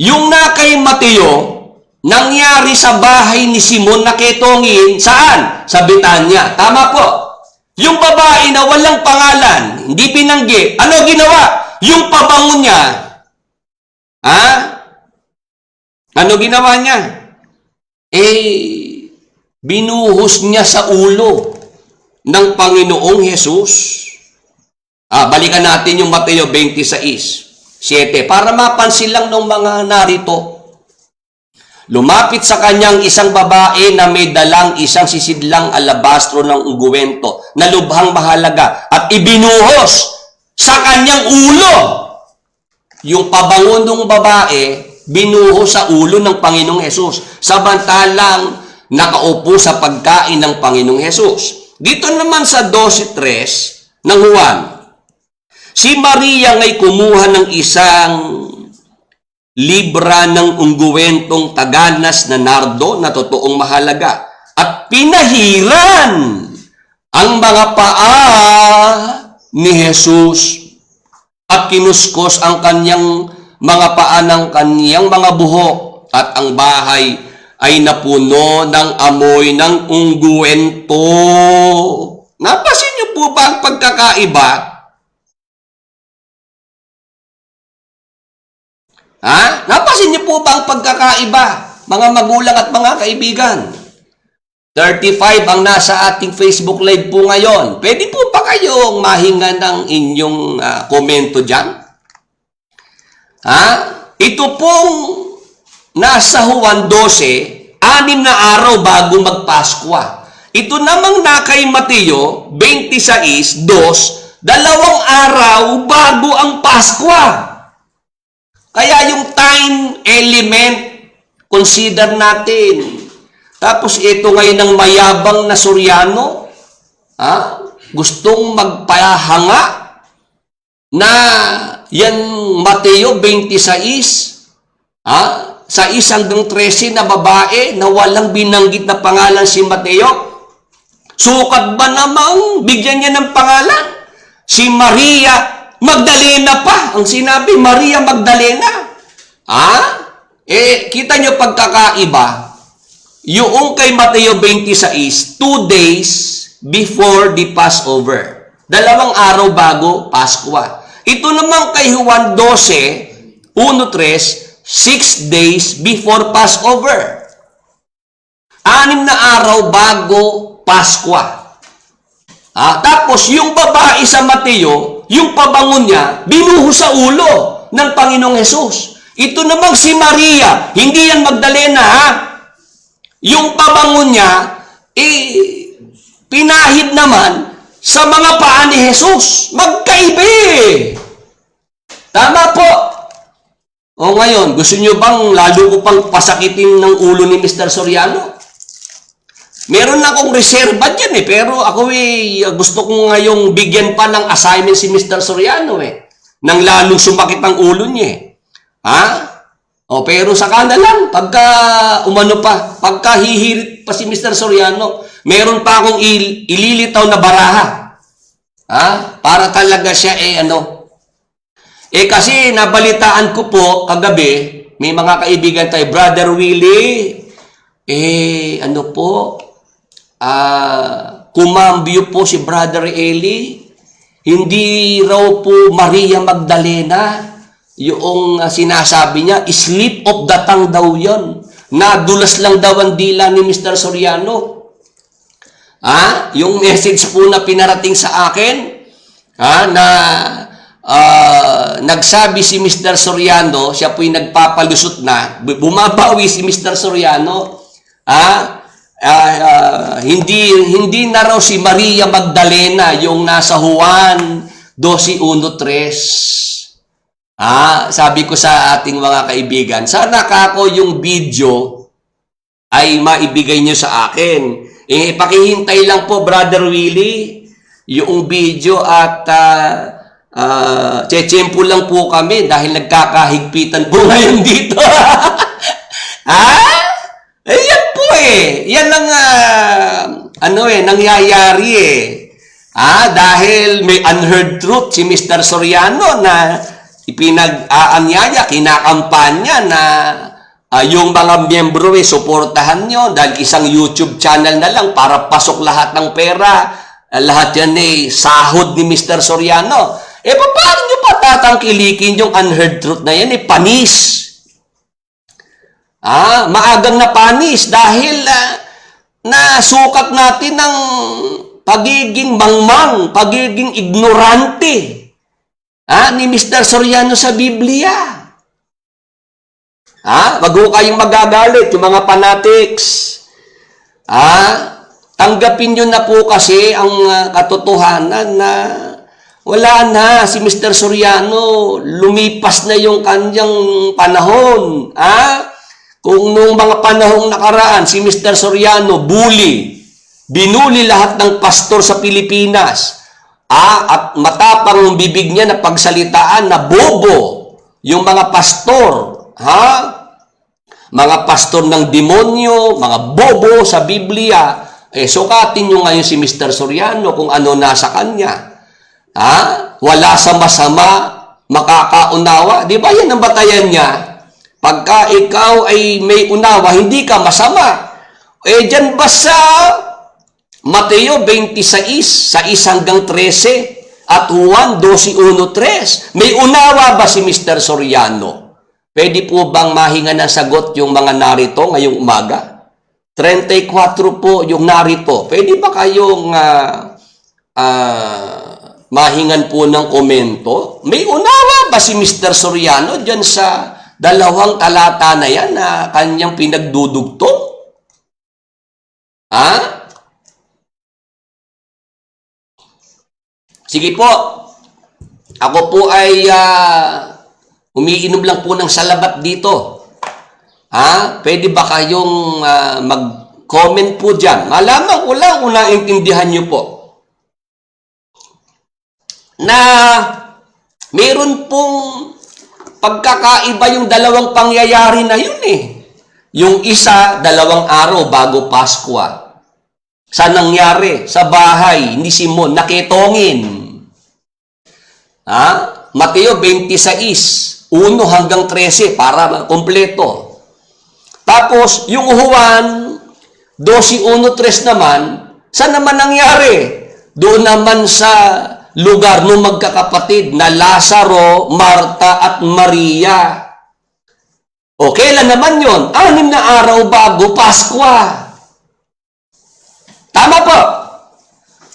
Yung na kay Mateo, nangyari sa bahay ni Simon na ketongin, saan? Sa Betanya. Tama po. Yung babae na walang pangalan, hindi pinanggi, ano ginawa? yung pabango niya, ano ginawa niya? Binuhos niya sa ulo ng Panginoong Hesus. Balikan natin yung Mateo 26:7 para mapansin lang ng mga narito. Lumapit sa kanyang isang babae na may dalang isang sisidlang alabastro ng ungguwento na lubhang mahalaga at ibinuhos sa kanyang ulo. Yung pabango ng babae, binuhos sa ulo ng Panginoong Hesus. Samantalang nakaupo sa pagkain ng Panginoong Hesus. Dito naman sa 12:3 ng Juan, si Maria nga'y kumuha ng isang libra ng ungguwentong taganas na nardo na totoong mahalaga at pinahiran ang mga paa ni Jesus at kinuskos ang kanyang mga paa ng kanyang mga buhok at ang bahay ay napuno ng amoy ng ungguwento. Napansin niyo po ba ang pagkakaiba? Napansin niyo po ba ang pagkakaiba, mga magulang at mga kaibigan? 35 ang nasa ating Facebook Live po ngayon. Pwede po ba kayong mahinga ng inyong komento dyan? Ito pong nasa Juan 12, 6 na araw bago magpaskwa. Ito namang na kay Mateo 26:2, 2 araw bago ang Paskwa. Kaya yung time element, consider natin. Tapos ito ngayon ng mayabang na Suryano, gustong magpahanga na yan Mateo 26, sa 1-13 na babae na walang binanggit na pangalan si Mateo. Sukat ba namang bigyan niya ng pangalan? Si Maria Magdalena pa. Ang sinabi, Maria Magdalena. Kita niyo pagkakaiba. Yung kay Mateo 26, 2 days before the Passover. 2 araw bago Paskwa. Ito naman kay Juan 12, 1-3, 6 days before Passover. 6 na araw bago Paskwa. Tapos yung babae sa Mateo, yung pabango niya, binuhos sa ulo ng Panginoong Hesus. Ito namang si Maria, hindi yan Magdalena, Yung pabango niya, pinahid naman sa mga paa ni Hesus. Magkaiba. Tama po. O ngayon, gusto nyo bang lalo ko pang pasakitin ng ulo ni Mr. Soriano? Meron na akong reserva dyan pero ako gusto ko ngayong bigyan pa ng assignment si Mr. Soriano nang lalong sumakit ang ulo niya pero saka na lang, pagka hihirit pa si Mr. Soriano, meron pa akong ililitaw na baraha. Para talaga siya kasi nabalitaan ko po kagabi, may mga kaibigan tayo, Brother Willie, kumambyo po si Brother Eli, hindi raw po Maria Magdalena, yung sinasabi niya, slip of the tongue daw yun. Nadulas lang daw ang dila ni Mr. Soriano. Yung message po na pinarating sa akin, na nagsabi si Mr. Soriano, siya po'y nagpapalusot na, bumabawi si Mr. Soriano, hindi na raw si Maria Magdalena yung nasa Juan 12:1-3. Sabi ko sa ating mga kaibigan, sana kako yung video ay maibigay nyo sa akin. Pakihintay lang po, Brother Willie, yung video at tsempo lang po kami dahil nagkakahigpitan po ngayon dito. Yan po Yan ang nangyayari dahil may unheard truth si Mr. Soriano na ipinag-aanyaya, kinakampanya na yung mga miyembro suportahan nyo dahil isang YouTube channel na lang para pasok lahat ng pera. Lahat yan sahod ni Mr. Soriano. Paano nyo patatangkilikin yung unheard truth na yan? Panis. Maagang na panis dahil nasukat natin ng pagiging mangmang, pagiging ignorante ni Mr. Soriano sa Biblia. Wag ho kayong magagalit, yung mga fanatics. Tanggapin nyo na po kasi ang katotohanan na wala na si Mr. Soriano, lumipas na yung kanyang panahon. Kung nung mga panahong nakaraan, si Mr. Soriano, binuli lahat ng pastor sa Pilipinas. At matapang yung bibig niya na pagsalitaan na bobo yung mga pastor. Mga pastor ng demonyo, mga bobo sa Biblia. Sukatin nyo ngayon si Mr. Soriano kung ano nasa kanya. Wala sa masama, makakaunawa. Di ba yan ang batayan niya? Pagka ikaw ay may unawa, hindi ka masama. Dyan ba sa Mateo 26, 6 hanggang 13 at Juan 12:1-3, may unawa ba si Mr. Soriano? Pwede po bang mahinga ng sagot yung mga narito ngayong umaga? 34 po yung narito. Pwede ba kayong mahingan po ng komento? May unawa ba si Mr. Soriano dyan sa dalawang talata na yan na kanyang pinagdudugtong? Sige po. Ako po ay umiinom lang po ng salabat dito. Pwede ba kayong mag-comment po dyan? Malamang ko lang kung naintindihan nyo po. Na meron pong pagkakaiba yung dalawang pangyayari na yun Yung isa, 2 araw bago Pasko. Saan nangyari? Sa bahay ni Simon, nakitongin. Mateo 26, 1 hanggang 13 para kompleto. Tapos, yung Juan 12:1-3 naman, saan naman nangyari? Doon naman sa lugar ng magkakapatid na Lazaro, Marta at Maria. Kailan naman yon? 6 na araw bago Pasko. Tama po.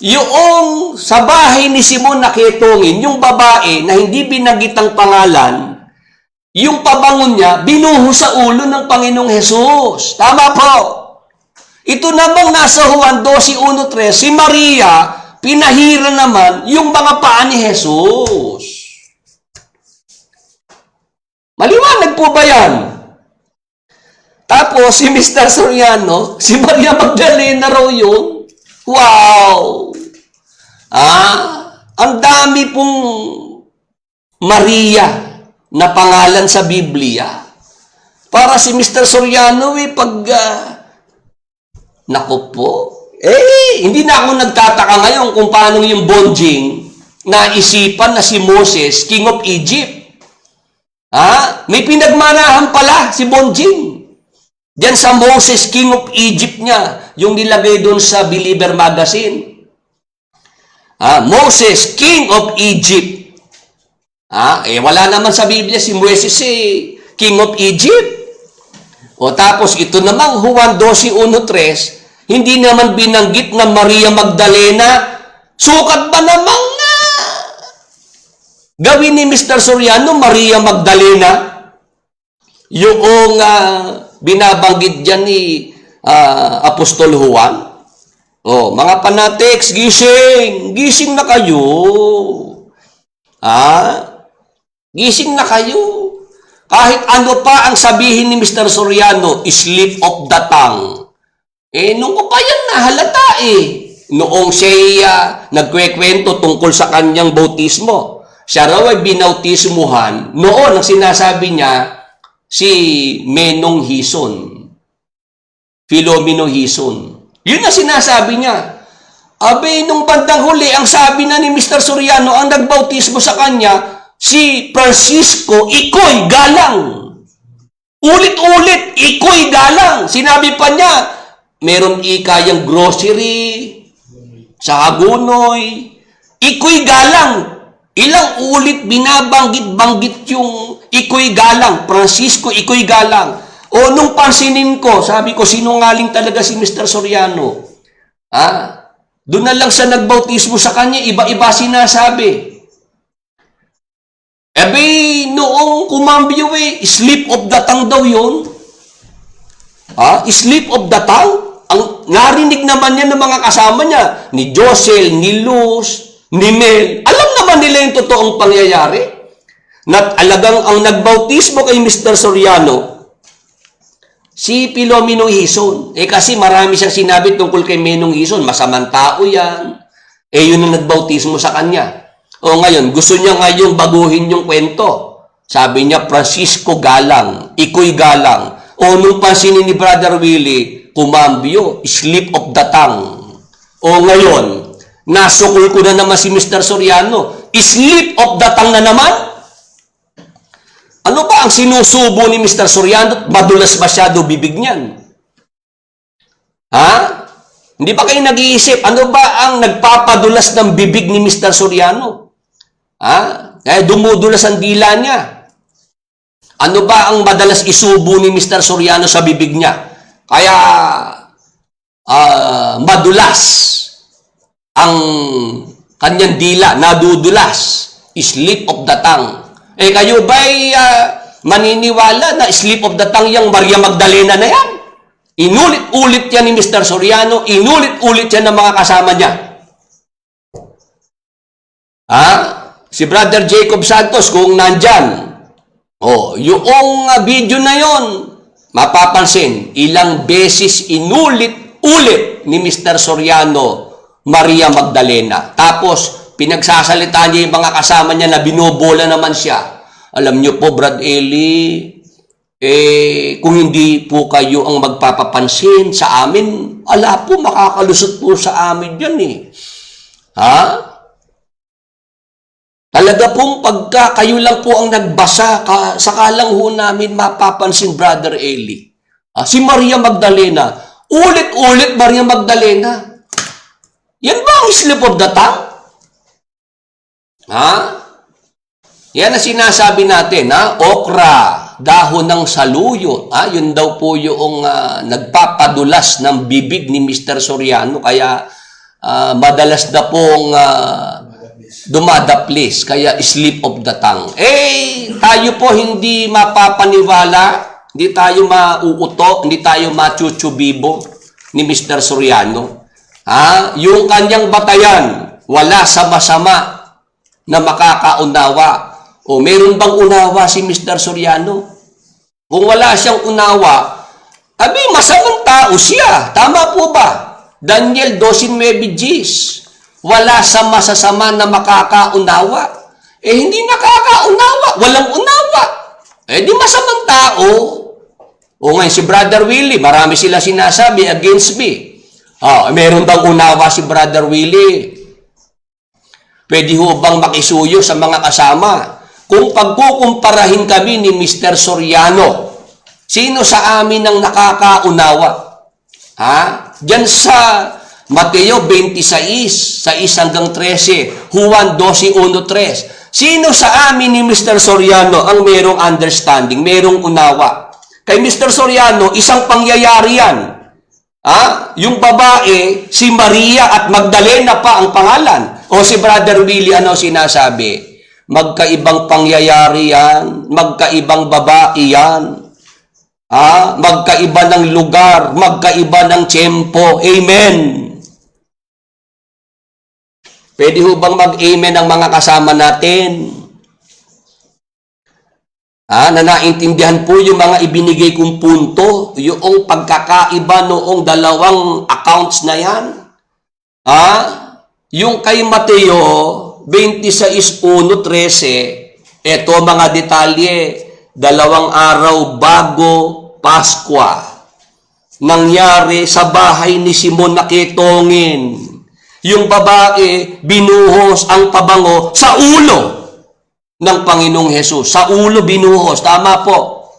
Yung sa bahay ni Simon nakitongin, yung babae na hindi binagitang pangalan, yung pabangon niya, binuho sa ulo ng Panginoong Hesus. Tama po. Ito namang nasa Juan 12:1-3, si Maria, pinahira naman yung mga paa ni Hesus. Maliwanag po ba yan? Tapos, si Mr. Soriano, si Maria Magdalena raw yun. Wow! Ang dami pong Maria na pangalan sa Biblia. Para si Mr. Soriano, naku po, hindi na ako nagtataka ngayon kung paano yung Bonjing naisipan na si Moses, King of Egypt. May pinagmanahan pala si Bonjing. Diyan sa Moses, King of Egypt niya, yung nilagay doon sa Believer Magazine. Moses, King of Egypt. Wala naman sa Biblia si Moses King of Egypt. Tapos ito namang Juan 12:1-3, hindi naman binanggit na Maria Magdalena. Sukat ba namang gawin ni Mr. Soriano, Maria Magdalena? Yung binabanggit dyan ni Apostol Juan. Mga fanatics, gising! Gising na kayo! Gising na kayo! Kahit ano pa ang sabihin ni Mr. Soriano, slip of the tongue. Nung ko pa yan nahalata Noong siya nagkwekwento tungkol sa kanyang bautismo. Siya raw ay binautismuhan. Noon, ang sinasabi niya, si Menong Hison. Filomeno Hison. Yun ang sinasabi niya. Nung bandang huli, ang sabi na ni Mr. Soriano, ang nagbautismo sa kanya, si Francisco Ikoy Galang. Ulit-ulit, Ikoy Galang. Sinabi pa niya, meron ikayang grocery, sa Hagunoy, Ikoy Galang. Ilang ulit binabanggit-banggit yung iko'y galang, Francisco, iko'y galang. O nung pansinin ko, sabi ko, sinungaling talaga si Mr. Soriano. Doon na lang siya nagbautismo sa kanya, iba-iba sinasabi. Noong kumambyo slip of the tongue daw yun. Slip of the tongue? Ang narinig naman niya ng mga kasama niya, ni Josel, ni Luz, ni Mel. Alam naman nila yung totoong pangyayari. Alagang ang nagbautismo kay Mr. Soriano, si Pilomeno Hison. Kasi marami siyang sinabi tungkol kay Menong Hison. Masamang tao yan. Yun ang nagbautismo sa kanya. Ngayon, gusto niya ngayong baguhin yung kwento. Sabi niya, Francisco galang, iko'y galang. Nung pansinin ni Brother Willie, kumambyo, slip of the tongue. Ngayon, nasukol ko na naman si Mr. Soriano, slip of the tongue na naman? Ano ba ang sinusubo ni Mr. Soriano? Madulas masyado bibig niyan. Hindi ba kayo nag-iisip? Ano ba ang nagpapadulas ng bibig ni Mr. Soriano? Dumudulas ang dila niya. Ano ba ang madalas isubo ni Mr. Soriano sa bibig niya? Kaya madulas ang kanyang dila, nadudulas. Slip of the tongue. Kayo ba'y maniniwala na slip of the tongue yung Maria Magdalena na yan? Inulit-ulit yan ni Mr. Soriano, inulit-ulit yan ng mga kasama niya. Si Brother Jacob Santos, kung nandyan, yung video na yon, mapapansin, ilang beses inulit-ulit ni Mr. Soriano, Maria Magdalena. Tapos, pinagsasalita niya yung mga kasama niya na binobola naman siya. Alam niyo po, Brad Eli, kung hindi po kayo ang magpapapansin sa amin, ala po, makakalusot po sa amin yan Talaga pong pagka kayo lang po ang nagbasa, saka lang ho namin mapapansin, Brother Eli. Si Maria Magdalena, ulit-ulit Maria Magdalena. Yan ba ang slip of the tongue? Yan ang sinasabi natin, okra, dahon ng saluyot. Yun daw po yung nagpapadulas ng bibig ni Mr. Soriano. Kaya madalas na pong dumadaplis. Kaya slip of the tongue. Tayo po hindi mapapaniwala, hindi tayo mauuto, hindi tayo machuchubibo ni Mr. Soriano. Yung kanyang batayan, wala sa masama na makakaunawa. Meron bang unawa si Mr. Soriano? Kung wala siyang unawa, masamang tao siya. Tama po ba? Daniel 12:9, wala sa masasama na makakaunawa. Hindi nakakaunawa. Walang unawa. Di masamang tao. Ngayon, si Brother Willie, marami sila sinasabi against me. Meron bang unawa si Brother Willie? Pwede ho bang makisuyo sa mga kasama? Kung pagkukumparahin kami ni Mr. Soriano, sino sa amin ang nakakaunawa? Diyan sa Mateo 26, 6-13, Juan 12:1-3. Sino sa amin ni Mr. Soriano ang merong understanding, merong unawa? Kay Mr. Soriano, isang pangyayari yan. Yung babae, si Maria at Magdalena pa ang pangalan. Si Brother Willie, ano sinasabi? Magkaibang pangyayari yan, magkaibang babae yan. Magkaiba ng lugar, magkaiba ng tiyempo. Amen. Pwede ho bang mag-amen ang mga kasama natin? Na naintindihan po yung mga ibinigay kong punto, yung pagkakaiba noong dalawang accounts na yan. Yung kay Mateo 26:1-13, eto mga detalye, 2 araw bago Paskwa, nangyari sa bahay ni Simon na kitongin. Yung babae, binuhos ang pabango sa ulo ng Panginoong Hesus. Sa ulo binuhos. Tama po.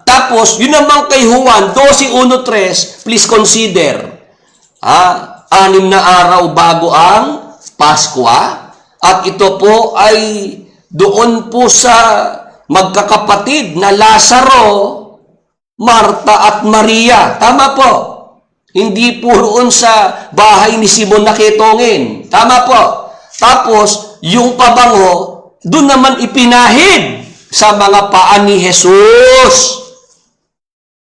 Tapos, yun naman kay Juan 12:1-3, please consider. 6 na araw bago ang Paskwa, at ito po ay doon po sa magkakapatid na Lazaro, Marta at Maria. Tama po. Hindi po roon sa bahay ni Simon na ketongin. Tama po. Tapos, yung pabango, doon naman ipinahid sa mga paa ni Jesus.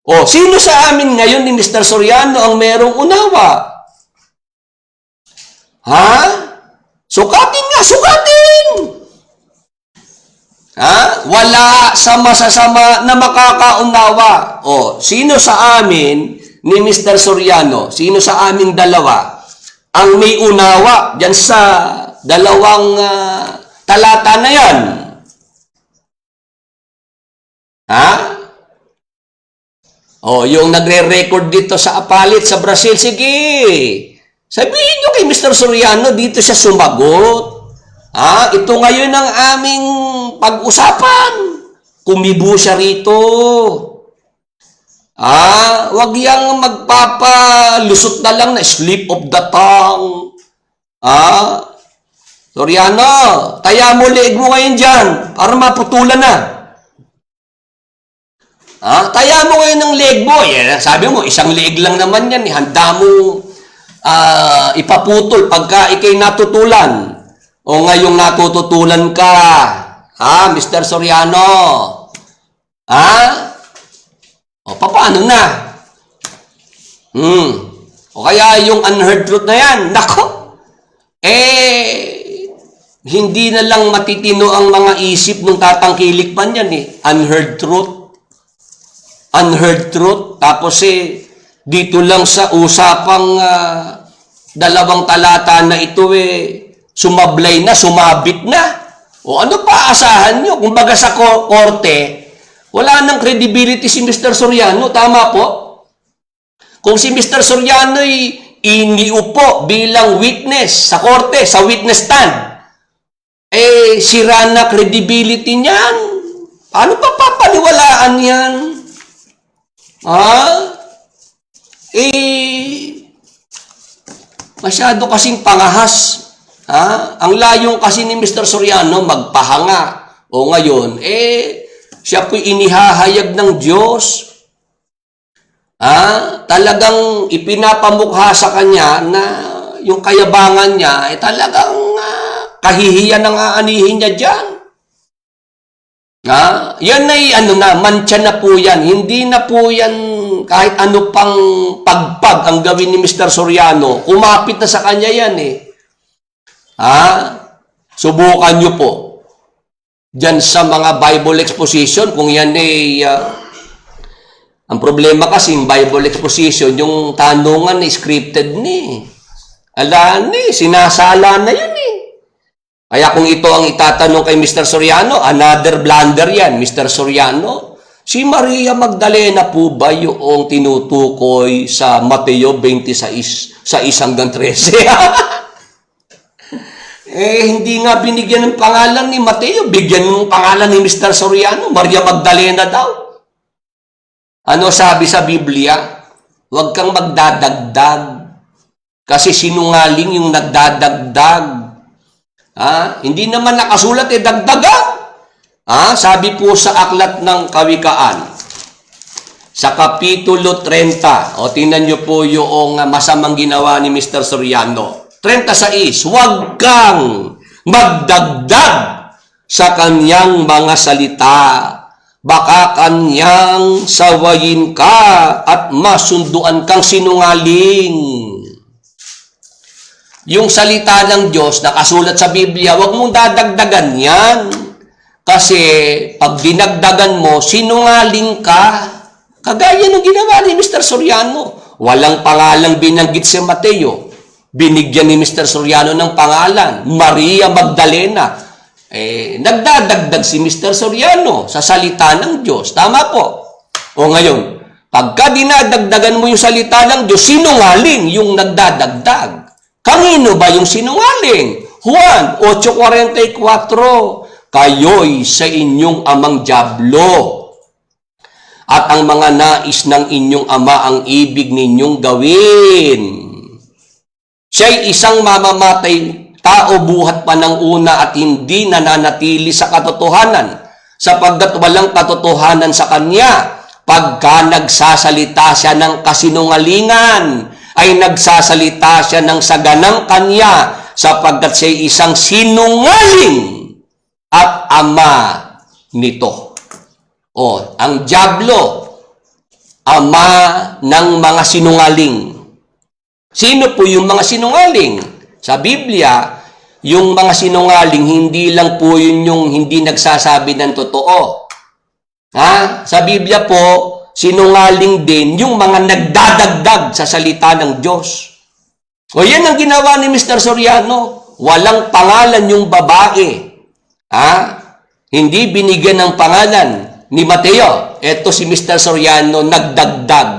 O, sino sa amin ngayon ni Mr. Soriano ang merong unawa? Ha? Sukatin nga, sukatin! Ha? Wala sa masasama na makakaunawa. O, sino sa amin ni Mr. Soriano, sino sa aming dalawa ang may unawa dyan sa dalawang talata na yan? Ha? O, yung nagre-record dito sa Apalit sa Brazil, sige. Sabihin nyo kay Mr. Soriano, dito siya sumagot. Ha? Ito ngayon ang aming pag-usapan. Kumibo siya rito. Wag yang magpapalusot na lang na slip of the tongue. Soriano, taya mo leeg mo ngayon dyan para maputulan na. Taya mo ngayon ng leg mo. Sabi mo, isang leeg lang naman yan. Handa mo ipaputol pagka ikay natutulan. O ngayong natututulan ka. Mr. Soriano. O paano na? O kaya yung unheard truth na yan. Nako. Hindi na lang matitino ang mga isip nung tatangkilik pa niyan Unheard truth. Unheard truth. Tapos dito lang sa usapang dalawang talata na ito sumablay na, sumabit na. O ano pa asahan nyo? Kung baga sa korte, wala nang credibility si Mr. Soriano. Tama po? Kung si Mr. Soriano iniupo bilang witness sa korte, sa witness stand, sira na credibility niyan. Paano pa papaniwalaan yan? Masyado kasing pangahas. Ang layong kasi ni Mr. Soriano magpahanga. O ngayon, siya po'y inihahayag ng Diyos. Talagang ipinapamukha sa kanya na yung kayabangan niya, talagang kahihiyan ang aanihin niya dyan. Yan ay mantsa na po yan. Hindi na po yan kahit ano pang pagpag ang gawin ni Mr. Soriano. Kumapit na sa kanya yan Subukan nyo po. Diyan sa mga Bible exposition, kung yan ang problema kasi yung Bible exposition, yung tanungan scripted sinasala na yun Kaya kung ito ang itatanong kay Mr. Soriano, another blunder yan, Mr. Soriano. Si Maria Magdalena po ba yung tinutukoy sa Mateo 26, sa 1 hanggang 13? Hindi nga binigyan ng pangalan ni Mateo, bigyan ng pangalan ni Mr. Soriano, Maria Magdalena daw. Ano sabi sa Biblia? Huwag kang magdadagdag. Kasi sinungaling yung nagdadagdag. Hindi naman nakasulat dagdagan. Sabi po sa aklat ng Kawikaan, sa Kapitulo 30, tingnan nyo po yung masamang ginawa ni Mr. Soriano. 36, huwag kang magdagdag sa kanyang mga salita. Baka kanyang sawayin ka at masunduan kang sinungaling. Yung salita ng Diyos nakasulat sa Biblia, huwag mong dadagdagan yan. Kasi pag dinagdagan mo, sinungaling ka. Kagaya ng ginawa ni Mr. Soriano. Walang pangalang binanggit si Mateo. Binigyan ni Mr. Soriano ng pangalan, Maria Magdalena. Nagdadagdag si Mr. Soriano sa salita ng Diyos. Tama po. O ngayon, pagka dinadagdagan mo yung salita ng Diyos, sinungaling yung nagdadagdag. Kanino ba yung sinungaling? Juan 8:44, kayo'y sa inyong amang dyablo. At ang mga nais ng inyong ama ang ibig ninyong gawin. Siya'y isang mamamatay tao buhat pa ng una at hindi nananatili sa katotohanan, sapagkat walang katotohanan sa kanya. Pagka nagsasalita siya ng kasinungalingan, ay nagsasalita siya ng saganang kanya, sapagkat siya isang sinungaling at ama nito. O, ang dyablo, ama ng mga sinungaling. Sino po yung mga sinungaling? Sa Biblia, yung mga sinungaling, hindi lang po yun yung hindi nagsasabi ng totoo. Sa Biblia po, sinungaling din yung mga nagdadagdag sa salita ng Diyos. O yan ang ginawa ni Mr. Soriano. Walang pangalan yung babae. Hindi binigyan ng pangalan ni Mateo. Eto si Mr. Soriano, nagdagdag,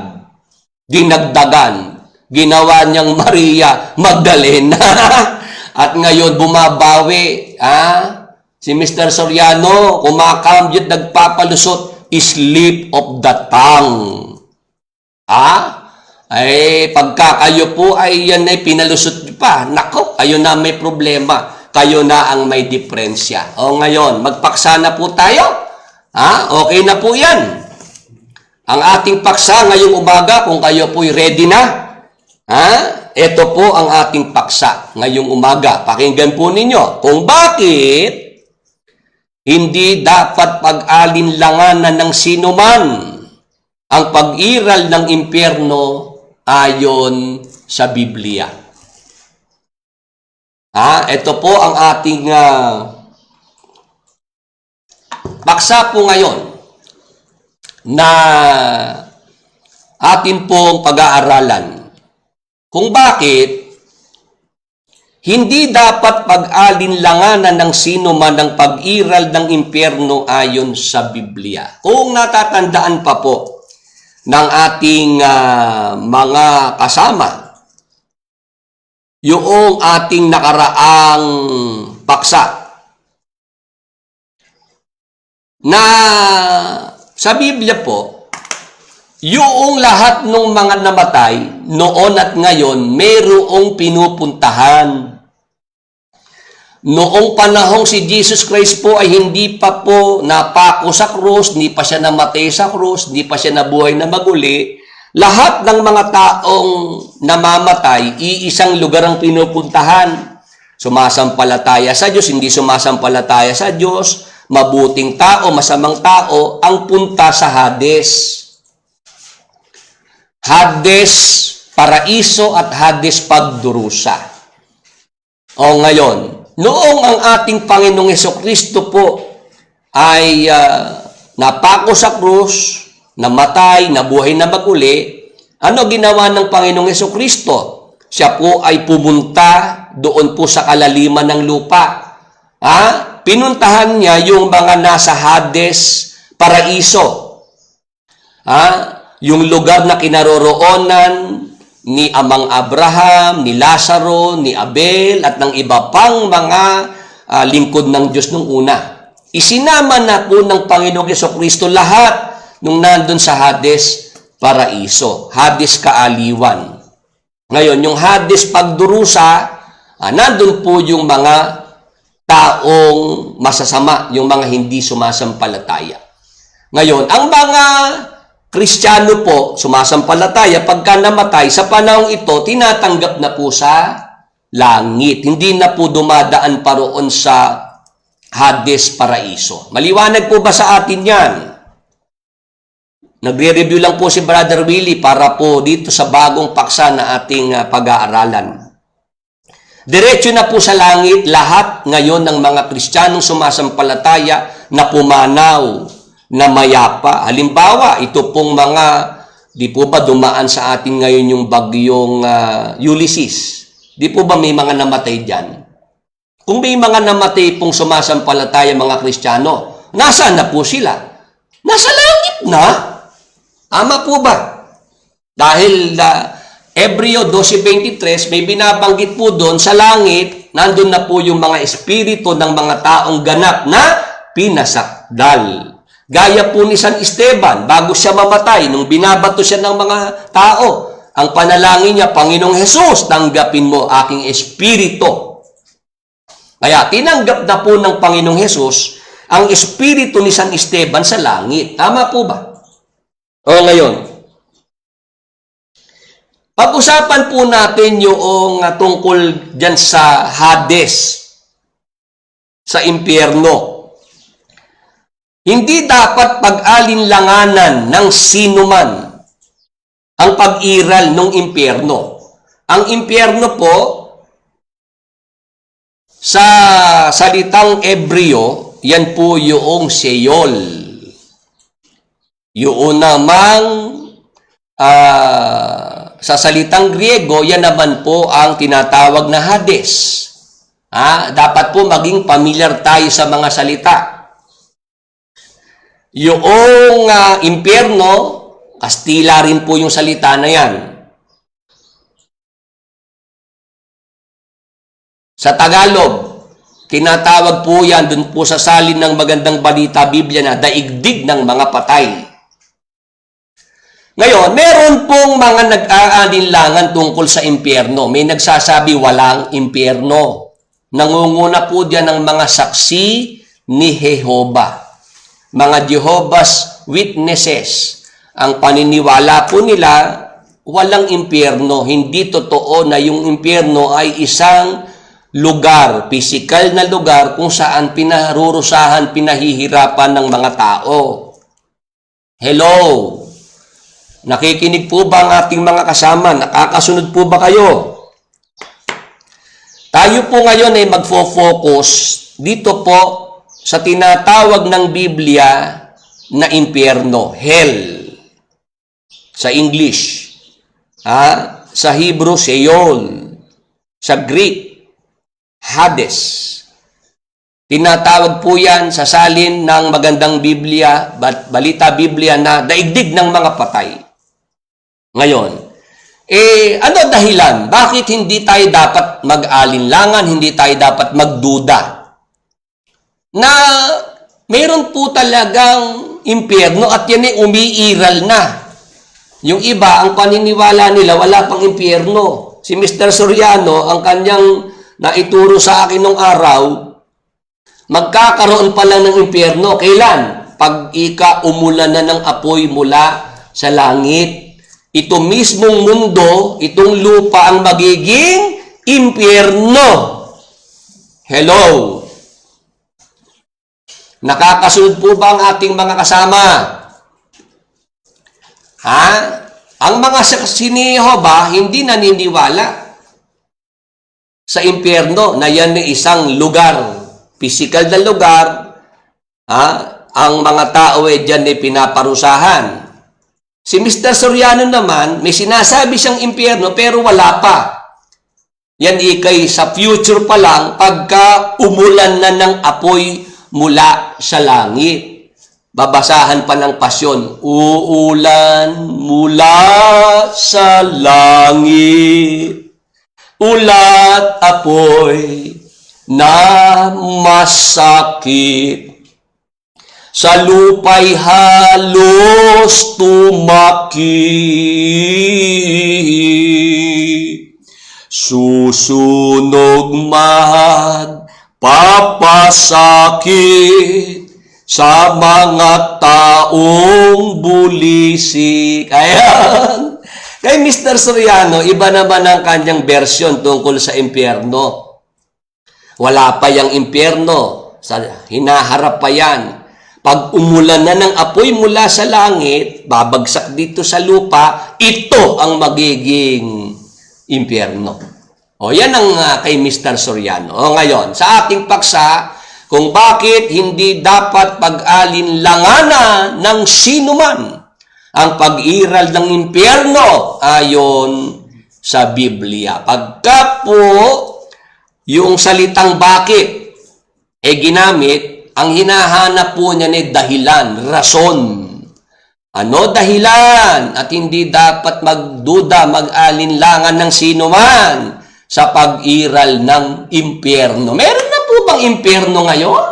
dinagdagan. Ginawa niyang Maria Magdalena. At ngayon bumabawi. Si Mr. Soriano, kumakambyot, nagpapalusot, slip of the tongue. Ay, pagka kayo po ay yan ay pinalusot niyo pa. Nako, kayo na may problema. Kayo na ang may diferensya. O ngayon, magpaksa na po tayo. Okay na po yan. Ang ating paksa ngayong umaga, kung kayo po'y ready na, ito po ang ating paksa ngayong umaga. Pakinggan po ninyo kung bakit hindi dapat pag-alinlanganan ng sinuman ang pag-iral ng impyerno ayon sa Biblia. Ito po ang ating paksa po ngayon na atin pong pag-aaralan. Kung bakit hindi dapat pag-alinlanganan ng sino man ang pag-iral ng impyerno ayon sa Biblia. Kung natatandaan pa po ng ating mga kasama, yung ating nakaraang paksa, na sa Biblia po, yung lahat ng mga namatay noon at ngayon, mayroong pinupuntahan. Noong panahong si Jesus Christ po ay hindi pa po napako sa krus, hindi pa siya namatay sa krus, hindi pa siya nabuhay na maguli, lahat ng mga taong namamatay, iisang lugar ang pinupuntahan. Sumasampalataya sa Diyos, hindi sumasampalataya sa Diyos, mabuting tao, masamang tao, ang punta sa Hades. Hades paraiso at Hades pagdurusa. O ngayon, noong ang ating Panginoong Hesukristo po ay napako sa krus, namatay, nabuhay na maguli, ano ginawa ng Panginoong Hesukristo? Siya po ay pumunta doon po sa kalaliman ng lupa. Pinuntahan niya yung mga nasa Hades paraiso. Yung lugar na kinaroroonan ni Amang Abraham, ni Lazaro, ni Abel, at ng iba pang mga lingkod ng Diyos nung una. Isinama na po ng Panginoong Jesucristo lahat nung nandun sa Hades paraiso, Hades kaaliwan. Ngayon, yung Hades pagdurusa, nandun po yung mga taong masasama, yung mga hindi sumasampalataya. Ngayon, ang mga Kristiyano po, sumasampalataya, pagka namatay, sa panahong ito, tinatanggap na po sa langit. Hindi na po dumadaan pa roon sa Hades paraiso. Maliwanag po ba sa atin yan? Nagre-review lang po si Brother Willie para po dito sa bagong paksa na ating pag-aaralan. Diretso na po sa langit lahat ngayon ng mga Kristiyanong sumasampalataya na pumanaw, na mayapa. Halimbawa, ito pong mga, di po ba dumaan sa atin ngayon yung bagyong Ulysses? Di po ba may mga namatay dyan? Kung may mga namatay pong sumasampalataya mga Kristiyano, nasaan na po sila? Nasa langit na. Ama po ba? Dahil Hebreo 12:23, may binabanggit po doon sa langit, nandun na po yung mga espiritu ng mga taong ganap na pinasakdal. Gaya po ni San Esteban, bago siya mamatay, nung binabato siya ng mga tao, ang panalangin niya, Panginoong Hesus, tanggapin mo aking espiritu. Kaya tinanggap na po ng Panginoong Hesus ang espiritu ni San Esteban sa langit. Tama po ba? O ngayon, pag-usapan po natin yung tungkol dyan sa Hades, sa impyerno. Hindi dapat pag-alinlanganan ng sinuman ang pag-iral ng impyerno. Ang impyerno po, sa salitang Ebreo, yan po yung Sheol. Yung namang sa salitang Griego, yan naman po ang tinatawag na Hades. Dapat po maging familiar tayo sa mga salita. Yung impyerno, Kastila rin po yung salita na yan. Sa Tagalog, tinatawag po yan dun po sa salin ng Magandang Balita Biblia na daigdig ng mga patay. Ngayon, meron pong mga nag-aalinlangan tungkol sa impyerno. May nagsasabi walang impyerno. Nangunguna po diyan ng mga saksi ni Jehovah. Mga Jehovah's Witnesses. Ang paniniwala po nila, walang impyerno. Hindi totoo na yung impyerno ay isang lugar, physical na lugar kung saan pinarurusahan, pinahihirapan ng mga tao. Hello? Nakikinig po ba ang ating mga kasama? Nakakasunod po ba kayo? Tayo po ngayon ay magfo-focus dito po sa tinatawag ng Biblia na impyerno, hell. Sa English, sa Hebrew, Sheol. Sa Greek, Hades. Tinatawag po yan sa salin ng Magandang Biblia, Balita Biblia na daigdig ng mga patay. Ngayon, ano dahilan? Bakit hindi tayo dapat mag-alinlangan, hindi tayo dapat magduda? Na mayroon po talagang impyerno at yan ay umiiral na. Yung iba, ang paniniwala nila, wala pang impyerno. Si Mr. Soriano, ang kanyang naituro sa akin nung araw, magkakaroon pa lang ng impyerno. Kailan? Pag umulan na ng apoy mula sa langit. Ito mismong mundo, itong lupa ang magiging impyerno. Hello? Nakakasunod po ba ang ating mga kasama? Ang mga saksi ni Jehovah hindi naniniwala sa impyerno na yan ay isang lugar, physical na lugar, ang mga tao ay dyan ay pinaparusahan. Si Mr. Soriano naman, may sinasabi siyang impyerno pero wala pa. Yan ikay sa future pa lang pagka umulan na ng apoy mula sa langit. Babasahan pa ng Pasyon, uulan mula sa langit, ulat apoy na masakit, sa lupa'y halos tumaki, susunog magpapasakit, sa mga taong bulisik. Ayan. Kay Mr. Soriano, iba naman ang kanyang version tungkol sa impyerno. Wala pa yung impyerno. Hinaharap pa yan. Pag umulan na ng apoy mula sa langit, babagsak dito sa lupa, ito ang magiging impyerno. O yan ang kay Mr. Soriano. O ngayon, sa ating paksa, kung bakit hindi dapat pag-alinlanganan ng sinuman ang pag-iral ng impyerno ayon sa Biblia. Pagka po yung salitang bakit ginamit, ang hinahanap po niya ni dahilan, rason. Ano dahilan? At hindi dapat magduda, mag-alinlangan ng sinuman sa pag-iral ng impyerno. Meron na po bang impyerno ngayon?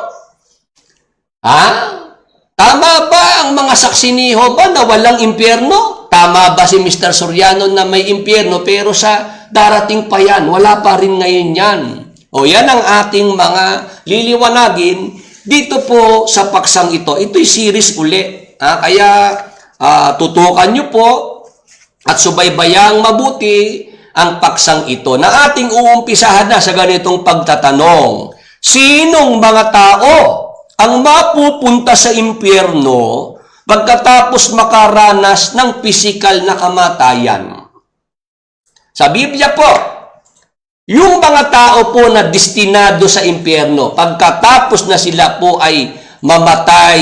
Tama ba ang mga saksi ni Jehovah na walang impyerno? Tama ba si Mr. Soriano na may impyerno pero sa darating pa yan? Wala pa rin ngayon yan. O yan ang ating mga liliwanagin dito po sa paksang ito. Ito'y series uli. Kaya tutukan nyo po at subaybayang mabuti ang paksang ito na ating uumpisahan na sa ganitong pagtatanong. Sinong mga tao ang mapupunta sa impyerno pagkatapos makaranas ng pisikal na kamatayan? Sa Biblia po, yung mga tao po na destinado sa impyerno, pagkatapos na sila po ay mamatay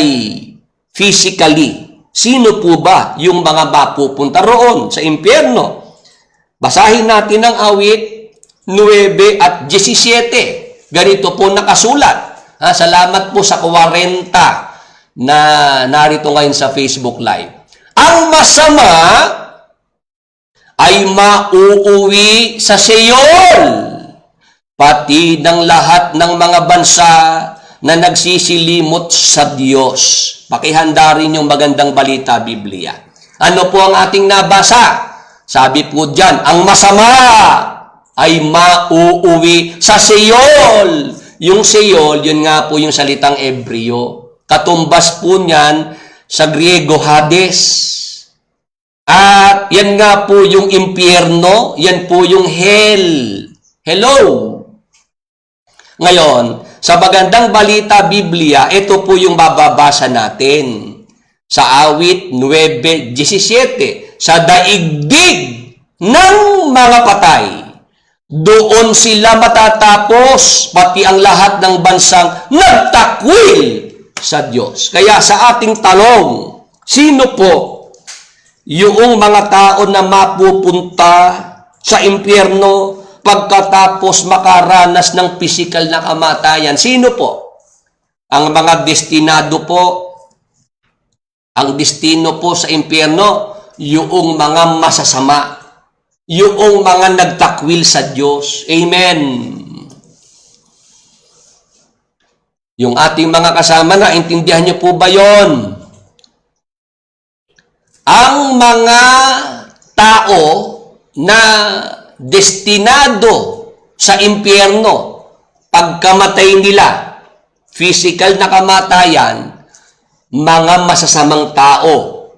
physically, sino po ba yung mga mapupunta roon sa impyerno? Basahin natin ang awit 9 at 17. Ganito po nakasulat. Salamat po sa 40 na narito ngayon sa Facebook Live. Ang masama ay mauuwi sa Seol, pati ng lahat ng mga bansa na nagsisilimot sa Diyos. Pakihanda rin yung magandang balita, Biblia. Ano po ang ating nabasa? Sabi po dyan, ang masama ay mauuwi sa Seol. Yung Seol, yun nga po yung salitang Ebreo. Katumbas po niyan sa Griego, Hades. At yan nga po yung impyerno, yan po yung hell. Hello! Ngayon, sa magandang balita Biblia, ito po yung bababasa natin. Sa awit 9:17, sa daigdig ng mga patay, doon sila matatapos, pati ang lahat ng bansang nagtakwil sa Diyos. Kaya sa ating tanong, sino po yung mga tao na mapupunta sa impyerno pagkatapos makaranas ng pisikal na kamatayan? Sino po? Ang mga destinado po. Ang destino po sa impyerno, yung mga masasama. Yung mga nagtakwil sa Diyos. Amen. Yung ating mga kasama na, intindihan niyo po ba yon? Ang mga tao na destinado sa impyerno, pagkamatay nila, physical na kamatayan, mga masasamang tao,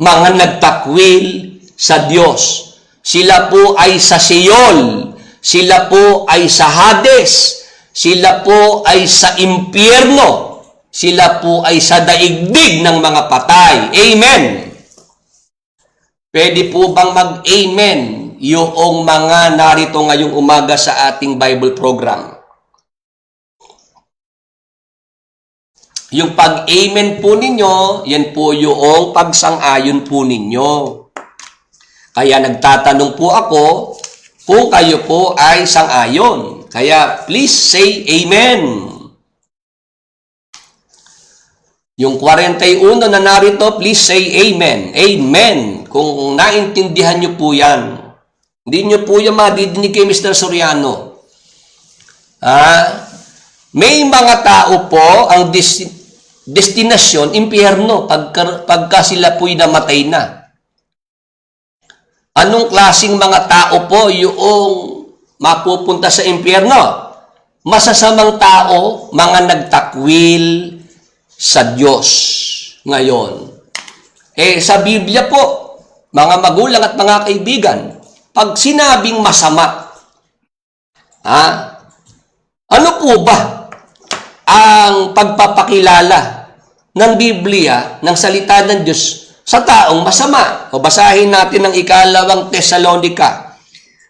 mga nagtakwil sa Diyos. Sila po ay sa Seol, sila po ay sa Hades, sila po ay sa impyerno, sila po ay sa daigdig ng mga patay. Amen. Pwede po bang mag-amen yung mga narito ngayong umaga sa ating Bible program? Yung pag-amen po ninyo, yan po yung pagsang-ayon po ninyo. Kaya nagtatanong po ako kung kayo po ay sang-ayon. Kaya please say amen. Yung 41 na narito, please say amen. Amen. Kung naintindihan nyo po yan. Hindi nyo po yung madidinig kay Mr. Soriano. May mga tao po ang destinasyon, impyerno, pagka sila po'y namatay na. Anong klaseng mga tao po yung mapupunta sa impyerno? Masasamang tao, mga nagtakwil sa Diyos. Ngayon, sa Biblia po, mga magulang at mga kaibigan, pag sinabing masama, ano po ba ang pagpapakilala ng Biblia, ng salita ng Diyos sa taong masama? O basahin natin ang 2 Tesalonica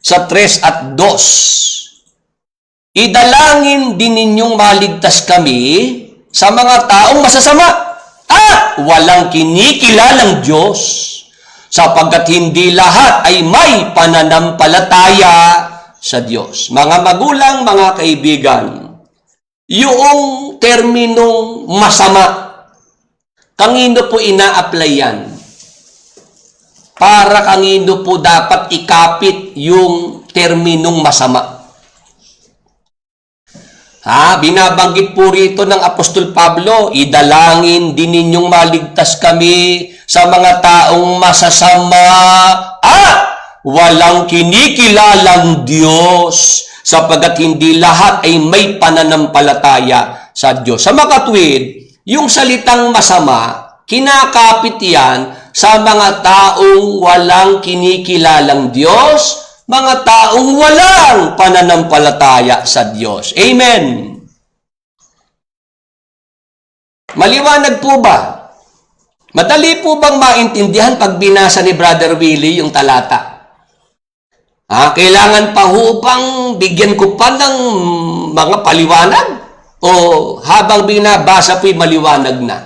sa 3 at 2. Idalangin din ninyong maligtas kami sa mga taong masasama at walang kinikilalang Diyos, sapagkat hindi lahat ay may pananampalataya sa Diyos. Mga magulang, mga kaibigan, yung terminong masama, kanino po ina-apply yan? Para kanino po dapat ikapit yung terminong masama? Binabanggit po rito ng Apostol Pablo, idalangin din ninyong maligtas kami sa mga taong masasama at walang kinikilalang Diyos, sapagat hindi lahat ay may pananampalataya sa Diyos. Sa makatwid, yung salitang masama, kinakapit yan sa mga taong walang kinikilalang Diyos, mga taong walang pananampalataya sa Diyos. Amen. Maliwanag po ba? Madali po bang maintindihan pag binasa ni Brother Willie yung talata? Kailangan pa ho bang bigyan ko pa ng mga paliwanag? O habang binabasa po'y maliwanag na?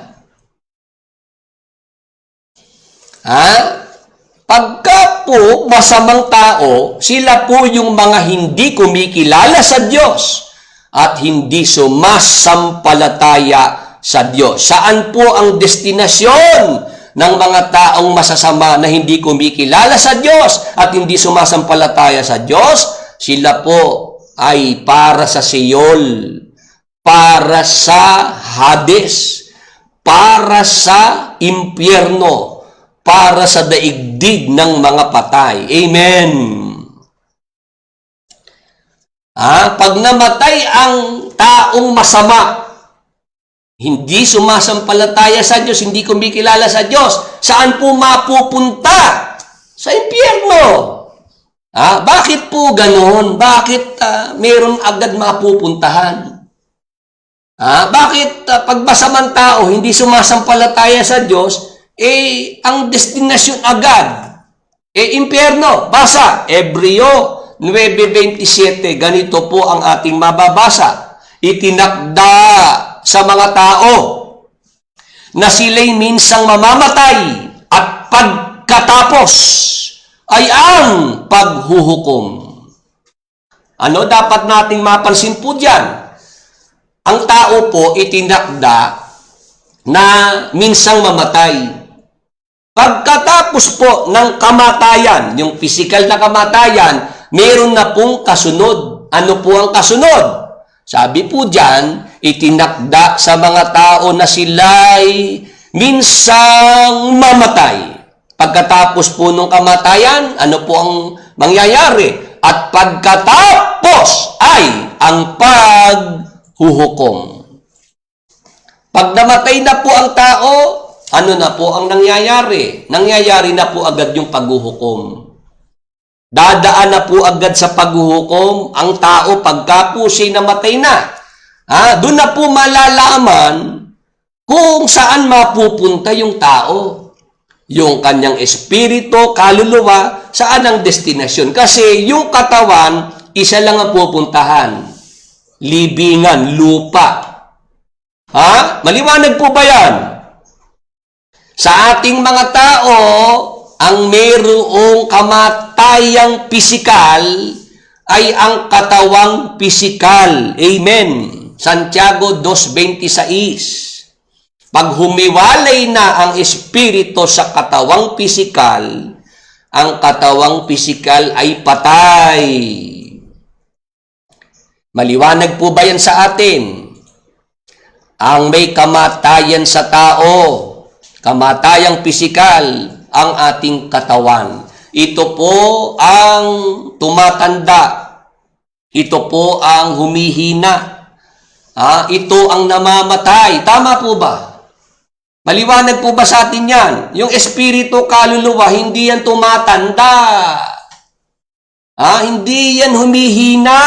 Pagka po masamang tao, sila po yung mga hindi kumikilala sa Diyos at hindi sumasampalataya sa Diyos. Saan po ang destinasyon ng mga taong masasama na hindi kumikilala sa Diyos at hindi sumasampalataya sa Diyos? Sila po ay para sa Sheol, para sa Hades, para sa impyerno, para sa daigdig ng mga patay. Amen. Pag namatay ang taong masama, hindi sumasampalataya sa Diyos, hindi kumikilala sa Diyos, saan po mapupunta? Sa impyerno. Bakit po ganoon? Bakit meron agad mapupuntahan? Bakit pag masamang tao, hindi sumasampalataya sa Diyos, ang destinasyon agad, impyerno? Basa, Hebreo 9:27, ganito po ang ating mababasa. Itinakda sa mga tao na sila'y minsang mamamatay at pagkatapos ay ang paghuhukom. Ano dapat nating mapansin po dyan? Ang tao po itinakda na minsang mamatay. Pagkatapos po ng kamatayan, yung physical na kamatayan, meron na pong kasunod. Ano po ang kasunod? Sabi po dyan, itinakda sa mga tao na sila'y minsang mamatay. Pagkatapos po ng kamatayan, ano po ang mangyayari? At pagkatapos ay ang paghuhukom. Pag namatay na po ang tao, ano na po ang nangyayari? Nangyayari na po agad yung paghuhukom. Dadaan na po agad sa paghuhukom ang tao pagka po siya namatay na. Doon na po malalaman kung saan mapupunta yung tao. Yung kanyang espiritu, kaluluwa, saan ang destinasyon. Kasi yung katawan, isa lang ang pupuntahan. Libingan, lupa. Maliwanag po ba yan? Sa ating mga tao, ang mayroong kamatayang pisikal ay ang katawang pisikal. Amen. Santiago 2:26. Pag humiwalay na ang espiritu sa katawang pisikal, ang katawang pisikal ay patay. Maliwanag po ba yan sa atin? Ang may kamatayan sa tao, kamatayang pisikal, ang ating katawan. Ito po ang tumatanda. Ito po ang humihina. Ito ang namamatay. Tama po ba? Maliwanag po ba sa atin yan? Yung espiritu, kaluluwa, hindi yan tumatanda. Hindi yan humihina.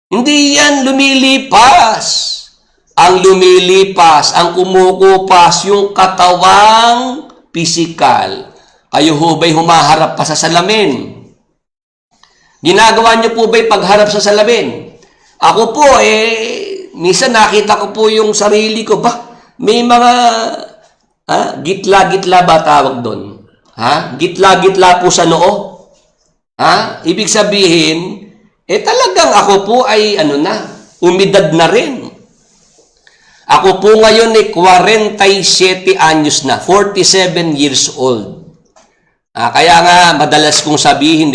Hindi yan lumilipas. Ang lumilipas, ang kumukupas, yung katawang pisikal. Kayo ho ba'y humaharap pa sa salamin? Ginagawa niyo po ba'y pagharap sa salamin? Ako po, minsan nakita ko po yung sarili ko, may mga, gitla-gitla ba tawag doon? Gitla-gitla po sa noo? Ibig sabihin, talagang ako po ay, umidad na rin. Ako po ngayon ay 47 anyos na, 47 years old. Kaya nga, madalas kong sabihin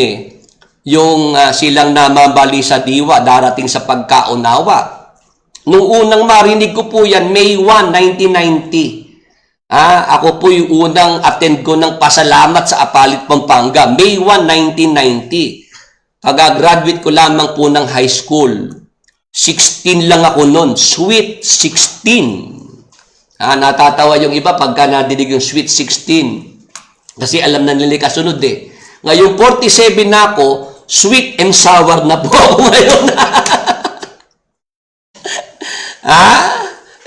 yung silang namambali sa diwa, darating sa pagkaunawa. Nung unang marinig ko po yan, May 1, 1990. Ako po yung unang attend ko ng pasalamat sa Apalit, Pampanga, May 1, 1990. Kagagraduate ko lamang po ng high school. 16 lang ako noon. Sweet 16. Natatawa yung iba pagka nadinig yung sweet 16. Kasi alam na nila kasunod eh. Ngayon 47 na ako, sweet and sour na po ako ngayon.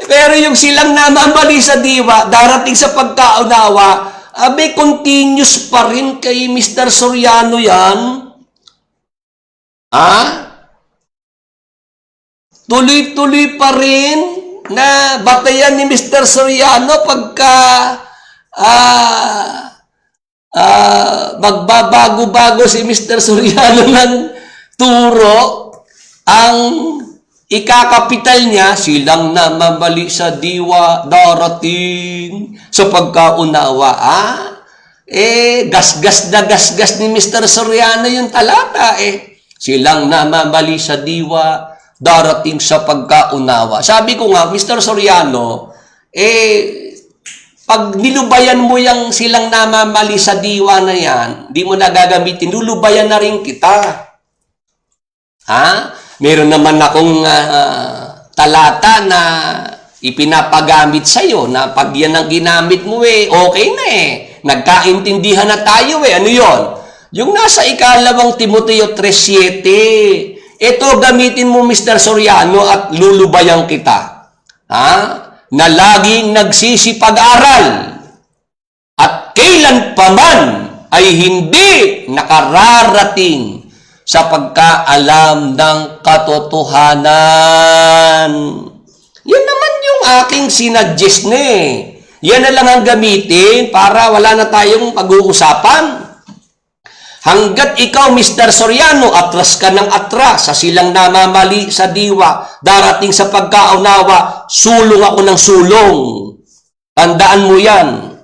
Pero yung silang namamali sa diwa, darating sa pagkaunawa, may continuous pa rin kay Mr. Soriano yan. Tuloy-tuloy pa rin na batayan ni Mr. Soriano pagka magbabago-bago si Mr. Soriano ng turo, ang ikakapital niya, silang namamali sa diwa darating sa pagkaunawa. Gasgas na gasgas ni Mr. Soriano yung talata Silang namamali sa diwa darating sa pagkaunawa. Sabi ko nga, Mr. Soriano, pag nilubayan mo yung silang namamali sa diwa na yan, di mo na gagamitin, lulubayan na rin kita. Meron naman akong talata na ipinapagamit sa'yo na pag yan ang ginamit mo okay na Nagkaintindihan na tayo Ano yon? Yung nasa ikalawang Timoteo 3:7. Ito gamitin mo Mr. Soriano at lulubayan kita. Na laging nagsisipag-aral at kailan paman ay hindi nakararating sa pagkaalam ng katotohanan. Yan naman yung aking sinadjust Yan na lang ang gamitin para wala na tayong pag-uusapan. Hanggat ikaw, Mr. Soriano, atras ka ng atras sa silang namamali sa diwa, darating sa pagkaunawa, sulong ako ng sulong. Tandaan mo yan.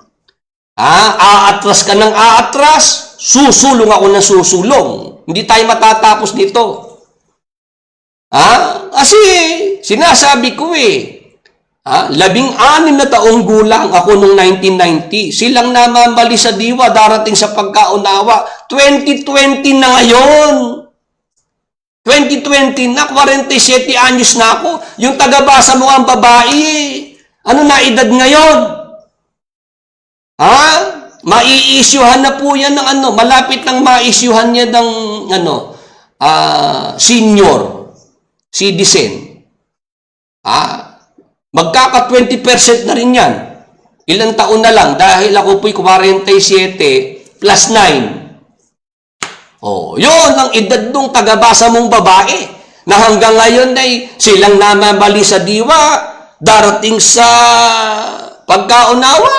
Aatras ka ng aatras, susulong ako ng susulong. Hindi tayo matatapos nito. Kasi sinasabi ko 16 na taong gulang ako noong 1990. Silang namamali sa diwa, darating sa pagkaunawa. 2020 na ngayon. 2020 na, 47 anyos na ako. Yung tagabasa mo ang babae. Ano na edad ngayon? Mai-issuehan na po yan ng malapit nang ma-issuehan niya ng senior citizen. Magkaka 20% na rin yan. Ilang taon na lang dahil ako po'y 47 plus 9. Yun ang edad ng tagabasa mong babae na hanggang ngayon ay silang namamali sa diwa, darating sa pagkaunawa.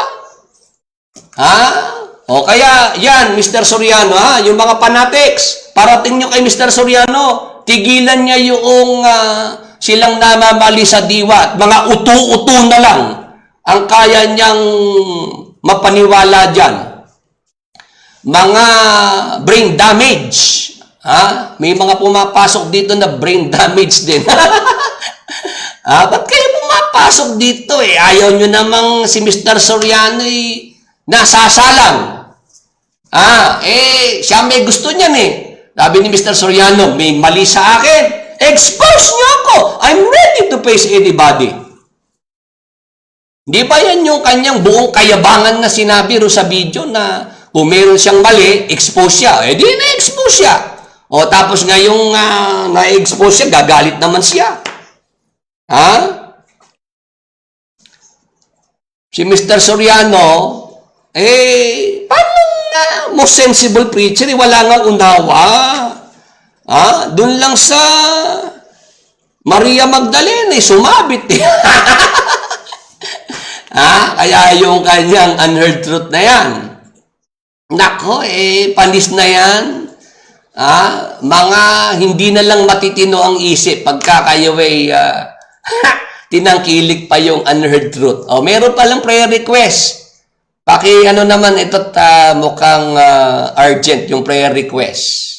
Kaya yan, Mr. Soriano, yung mga fanatics, parating nyo kay Mr. Soriano, tigilan niya yung silang namamali sa diwa at mga utu-utu na lang ang kaya niyang mapaniwala dyan. Mga brain damage. May mga pumapasok dito na brain damage din. Ba't kayo pumapasok dito Ayaw nyo namang si Mr. Soriano nasasalang. Siya may gusto niyan Sabi ni Mr. Soriano, may mali sa akin. Expose niyo ako. I'm ready to face anybody. Di ba yan yung kanyang buong kayabangan na sinabi ro sa video na kung meron siyang mali, expose siya. Di na-expose siya. Tapos ngayong na-expose siya, gagalit naman siya. Si Mr. Soriano, paano most sensible preacher, wala nga unawa. Doon lang sa Maria Magdalena, sumabit Kaya yung kanyang unheard truth na yan. Nako, panis na yan. Mga hindi na lang matitino ang isip pagka kayo tinangkilik pa yung unheard truth. Meron palang prayer request. Naman ito't mukhang urgent yung prayer request.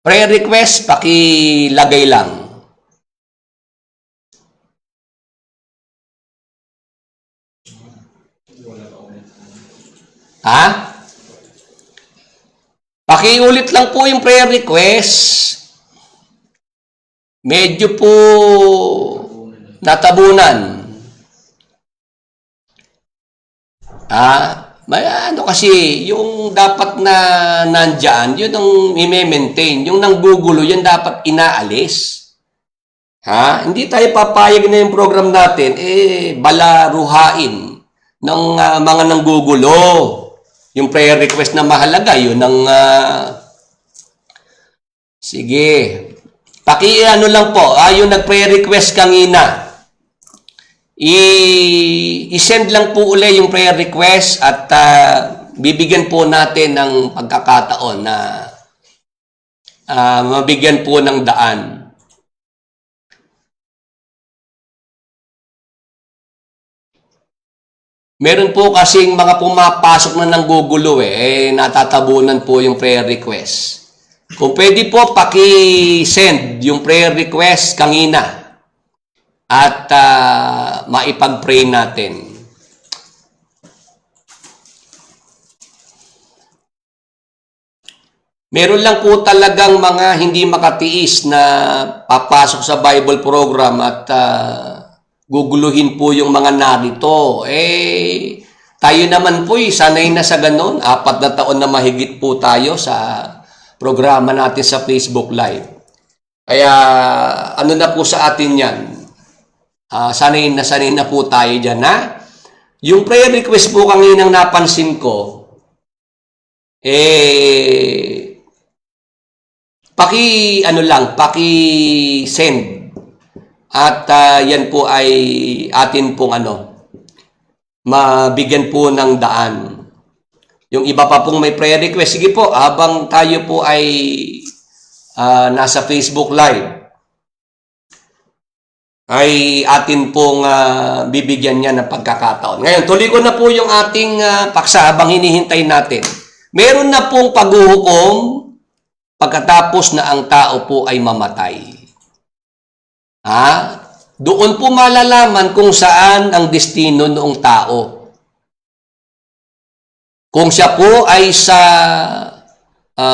Prayer request, pakilagay lang. Pakiulit lang po yung prayer request. Medyo po natabunan. May ano kasi, yung dapat na nandyan, yun ang i-maintain. Yung nanggugulo, yan dapat inaalis. Hindi tayo papayag na yung program natin, balaruhain ng mga nanggugulo. Yung prayer request na mahalaga, yun ang... Sige. Ano lang po, yung nag-prayer request kanina. I-send lang po uli yung prayer request at bibigyan po natin ng pagkakataon na mabigyan po ng daan. Meron po kasing mga pumapasok na nanggugulo natatabunan po yung prayer request. Kung pwede po, paki-send yung prayer request kanina at maipag-pray natin. Meron lang po talagang mga hindi makatiis na papasok sa Bible program at guguluhin po yung mga narito. Tayo naman po sanay na sa ganon. 4 na taon na mahigit po tayo sa programa natin sa Facebook Live. Kaya ano na po sa atin yan? Sanay na po tayo dyan, Yung prayer request po kaninang napansin ko, paki-send. At yan po ay atin pong mabigyan po ng daan. Yung iba pa pong may prayer request, sige po, habang tayo po ay nasa Facebook Live, ay atin pong bibigyan niya ng pagkakataon. Ngayon, tuloy ko na po yung ating paksa habang hinihintay natin. Meron na pong paghuhukom pagkatapos na ang tao po ay mamatay. Doon po malalaman kung saan ang destino noong tao. Kung siya po ay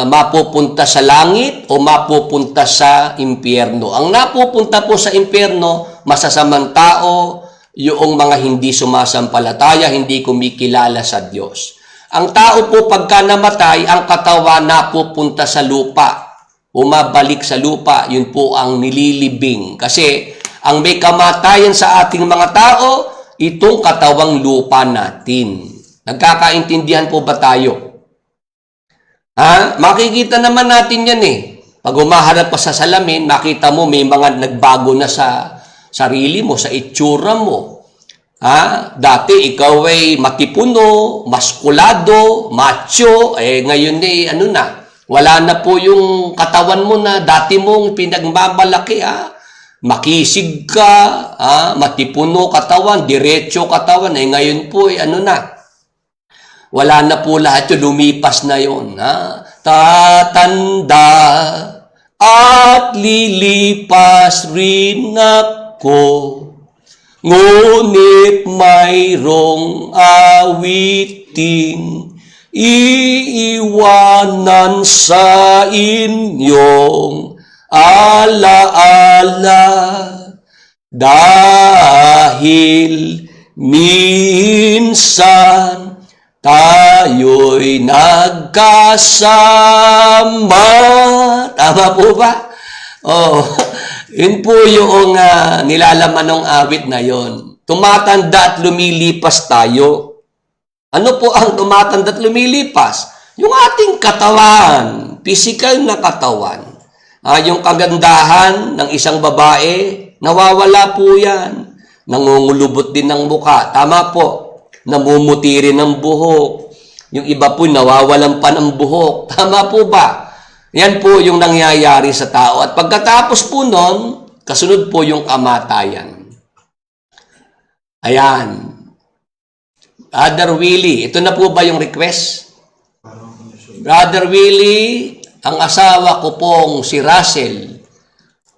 mapupunta sa langit o mapupunta sa impyerno. Ang napupunta po sa impyerno, masasamang tao, yung mga hindi sumasampalataya, hindi kumikilala sa Diyos. Ang tao po pagka namatay, ang katawan napupunta sa lupa. Umabalik sa lupa, yun po ang nililibing. Kasi ang may kamatayan sa ating mga tao, itong katawang lupa natin. Nagkakaintindihan po ba tayo? Makikita naman natin yan Pag umaharap pa sa salamin, makita mo may mga nagbago na sa sarili mo, sa itsura mo. Dati ikaw ay matipuno, maskulado, macho, ngayon wala na po yung katawan mo na dati mong pinagmamalaki, makisig ka, matipuno katawan, diretso katawan, ngayon po wala na po lahat yun, lumipas na yun. Tatanda at lilipas rin ako, ngunit mayroong awiting iiwanan sa inyong alaala, dahil minsan tayo'y nagkasama. Tama po ba? Yun po yung nilalaman ng awit na yon. Tumatanda at lumilipas tayo. Ano po ang tumatanda at lumilipas? Yung ating katawan, physical na katawan. Yung kagandahan ng isang babae, nawawala po yan. Nangungulubot din ng mukha. Tama po. Namumuti rin ng buhok. Yung iba po nawawalan pa ng buhok. Tama po ba? Yan po yung nangyayari sa tao. At pagkatapos po nun, kasunod po yung kamatayan. Ayan. Brother Willie, ito na po ba yung request? Brother Willie, ang asawa ko pong si Russell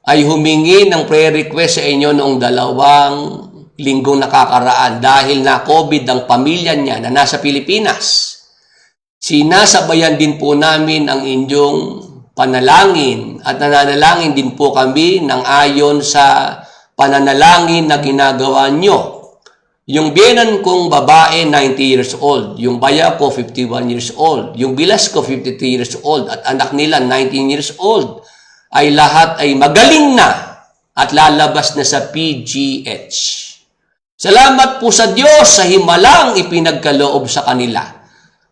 ay humingi ng prayer request sa inyo noong 2 linggong nakakaraan dahil na COVID ang pamilya niya na nasa Pilipinas. Sinasabayan din po namin ang inyong panalangin at nananalangin din po kami ng ayon sa pananalangin na ginagawa nyo. Yung biyenan kong babae, 90 years old. Yung baya ko, 51 years old. Yung bilas ko, 53 years old. At anak nila, 19 years old. Ay lahat ay magaling na at lalabas na sa PGH. Salamat po sa Diyos sa himalang ipinagkaloob sa kanila.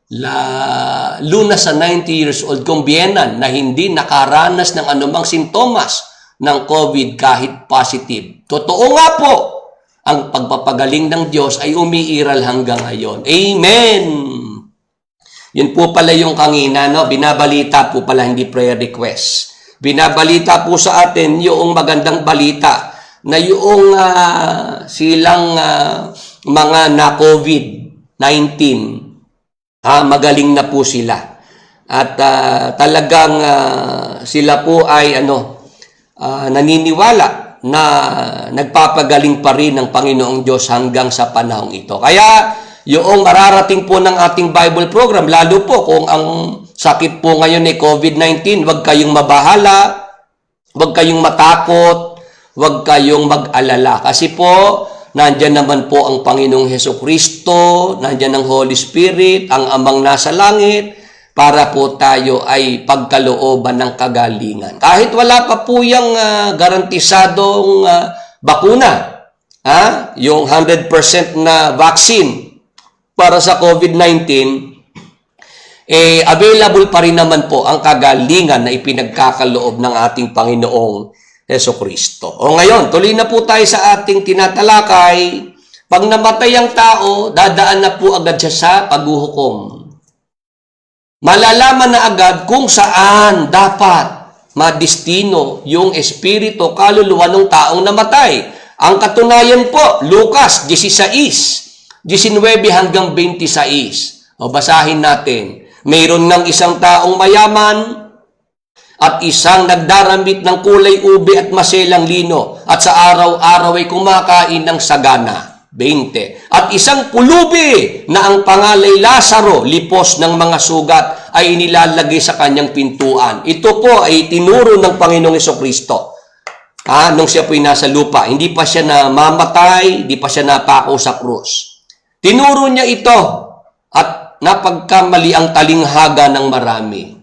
Lalo na sa 90 years old kong biyenan na hindi nakaranas ng anumang sintomas ng COVID kahit positive. Totoo nga po, ang pagpapagaling ng Diyos ay umiiral hanggang ngayon. Amen! Yun po pala yung kanina, no? Binabalita po pala, hindi prayer request. Binabalita po sa atin yung magandang balita na yung silang mga na-COVID-19, magaling na po sila. At talagang sila po ay naniniwala na nagpapagaling pa rin ng Panginoong Diyos hanggang sa panahong ito. Kaya yung mararating po ng ating Bible program, lalo po kung ang sakit po ngayon ay COVID-19, huwag kayong mabahala, huwag kayong matakot, huwag kayong mag-alala. Kasi po, nandyan naman po ang Panginoong Hesukristo, nandyan ang Holy Spirit, ang Amang nasa langit, para po tayo ay pagkalooban ng kagalingan. Kahit wala pa po yung garantisadong bakuna, yung 100% na vaccine para sa COVID-19, available pa rin naman po ang kagalingan na ipinagkakaloob ng ating Panginoong Hesukristo. O ngayon, tuloy na po tayo sa ating tinatalakay. Pag namatay ang tao, dadaan na po agad siya sa paghuhukom. Malalaman na agad kung saan dapat madistino yung espiritu, kaluluwa ng taong namatay. Ang katunayan po, Lucas 16, 19 hanggang 26. O basahin natin. Mayroon ng isang taong mayaman at isang nagdaramit ng kulay ube at maselang lino at sa araw-araw ay kumakain ng sagana. 20. At isang pulubi na ang pangalay Lazaro, lipos ng mga sugat, ay inilalagay sa kanyang pintuan. Ito po ay tinuro ng Panginoong Hesukristo. Nung siya po ay nasa lupa, hindi pa siya namamatay, hindi pa siya napako sa krus. Tinuro niya ito at napagkamali ang talinghaga ng marami.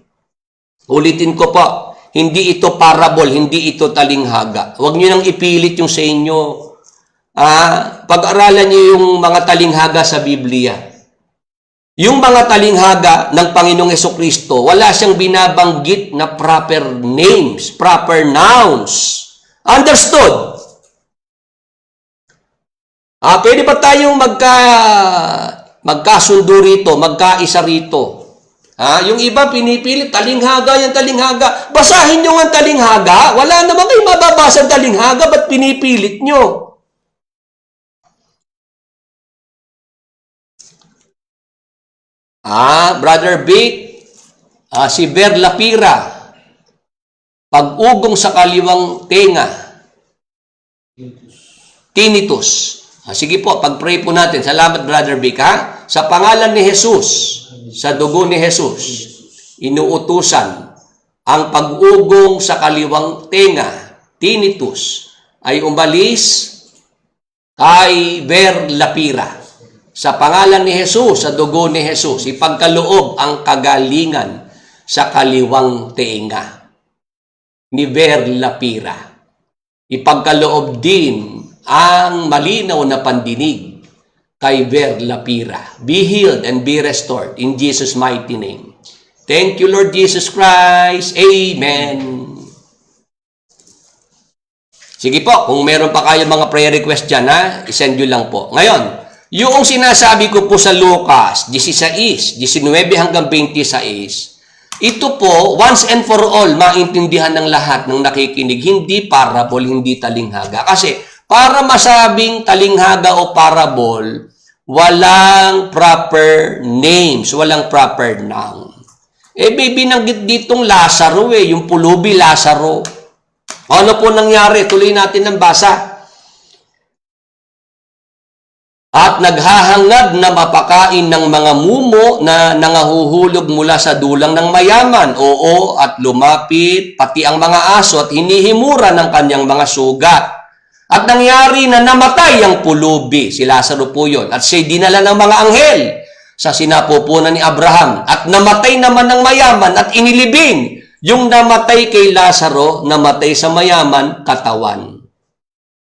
Ulitin ko po, hindi ito parable, hindi ito talinghaga. Huwag niyo nang ipilit yung sa inyo. Pag-aralan niyo yung mga talinghaga sa Biblia. Yung mga talinghaga ng Panginoong Hesukristo, wala siyang binabanggit na proper names, proper nouns. Understood? Pwede ba tayong magkasundo rito, magkaisa rito? Yung iba pinipilit, talinghaga, yung talinghaga. Basahin nyo ang talinghaga. Wala naman kayo mababasa ang talinghaga, ba't pinipilit nyo? Brother Vic, si Ver Lapira, pag-ugong sa kaliwang tenga, tinnitus. Sige po, pag-pray po natin. Salamat, Brother Vic, Sa pangalan ni Jesus, sa dugo ni Jesus, inuutusan ang pag-ugong sa kaliwang tenga, tinnitus, ay umalis kay Ver Lapira. Sa pangalan ni Jesus, sa dugo ni Jesus, ipagkaloob ang kagalingan sa kaliwang tenga ni Ver Lapira. Ipagkaloob din ang malinaw na pandinig kay Ver Lapira. Be healed and be restored in Jesus' mighty name. Thank you, Lord Jesus Christ. Amen. Sige po, kung meron pa kayo mga prayer request dyan, isend nyo lang po. Ngayon, yung sinasabi ko po sa Lucas 16, 19 hanggang 26, ito po, once and for all, maintindihan ng lahat ng nakikinig, hindi parable, hindi talinghaga. Kasi, para masabing talinghaga o parable, walang proper names, walang proper noun. May binanggit ditong Lazaro yung pulubi Lazaro. Ano po nangyari? Tuloy natin ang basa. at naghahangad na mapakain ng mga mumo na nangahuhulog mula sa dulang ng mayaman. Oo, at lumapit pati ang mga aso at hinihimura ng kanyang mga sugat. At nangyari na namatay ang pulubi, si Lazaro po yun, at siya'y dinala ng mga anghel sa sinapupunan ni Abraham. At namatay naman ng mayaman at inilibing. Yung namatay kay Lazaro, namatay sa mayaman, katawan.